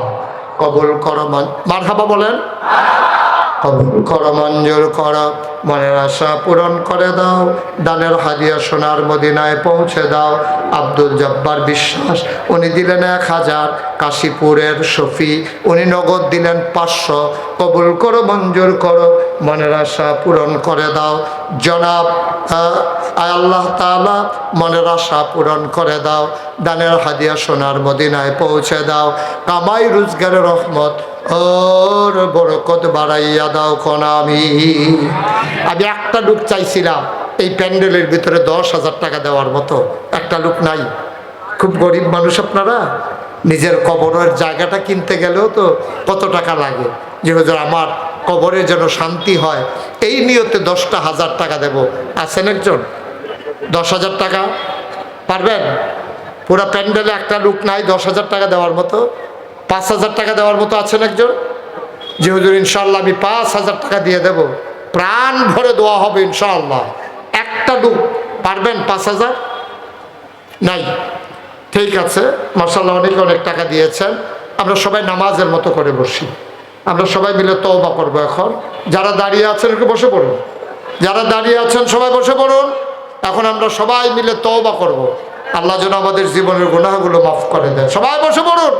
কবুল করো, মারহাবা বলেন। কবুল করো, মঞ্জুর করো, মনের আশা পূরণ করে দাও, দানের হাদিয়া সোনার মদিনায় পৌঁছে দাও। আব্দুল জব্বার বিশ্বাস, উনি দিলেন 1000, কাশীপুরের শফি, উনি নগদ দিলেন 500। কবুল করো, মঞ্জুর করো, মনের আশা পূরণ করে দাও। জনাব আল্লাহ তাআলা মনের আশা পূরণ করে দাও, দানের হাদিয়া সোনার মদিনায় পৌঁছে দাও। কামাই রোজগারের রহমত ওর বরকত বাড়াইয়া দাও কোন আমি একটা লোক চাইছিলাম এই প্যান্ডেলের ভিতরে 10,000 টাকা দেওয়ার মতো, একটা লোক নাই। খুব গরিব মানুষ আপনারা, নিজের কবরের জায়গাটা কিনতে গেলেও তো কত টাকা লাগে, যে হুজুর আমার কবরে যেন শান্তি হয়, এই নিয়তে 10,000 টাকা দেব। আছেন একজন? 10,000 টাকা পারবেন? পুরা প্যান্ডেলে একটা লোক নাই 10,000 টাকা দেওয়ার মতো? 5,000 টাকা দেওয়ার মতো আছেন একজন? যে হুজুর ইনশাল্লাহ আমি 5,000 টাকা দিয়ে দেব, প্রাণ ভরে দোয়া হবে ইনশাআল্লাহ। একটা লোক পারবেন? 5,000 নাই। ঠিক আছে, মাশাআল্লাহ, অনেক অনেক টাকা দিয়েছেন। আমরা সবাই নামাজের মতো করে বসি, আমরা সবাই মিলে তওবা করবো। এখন যারা দাঁড়িয়ে আছেন একটু বসে পড়ুন, যারা দাঁড়িয়ে আছেন সবাই বসে পড়ুন। এখন আমরা সবাই মিলে তওবা করব, আল্লাহ যেন আমাদের জীবনের গুনাহগুলো মাফ করে দেন। সবাই বসে পড়ুন।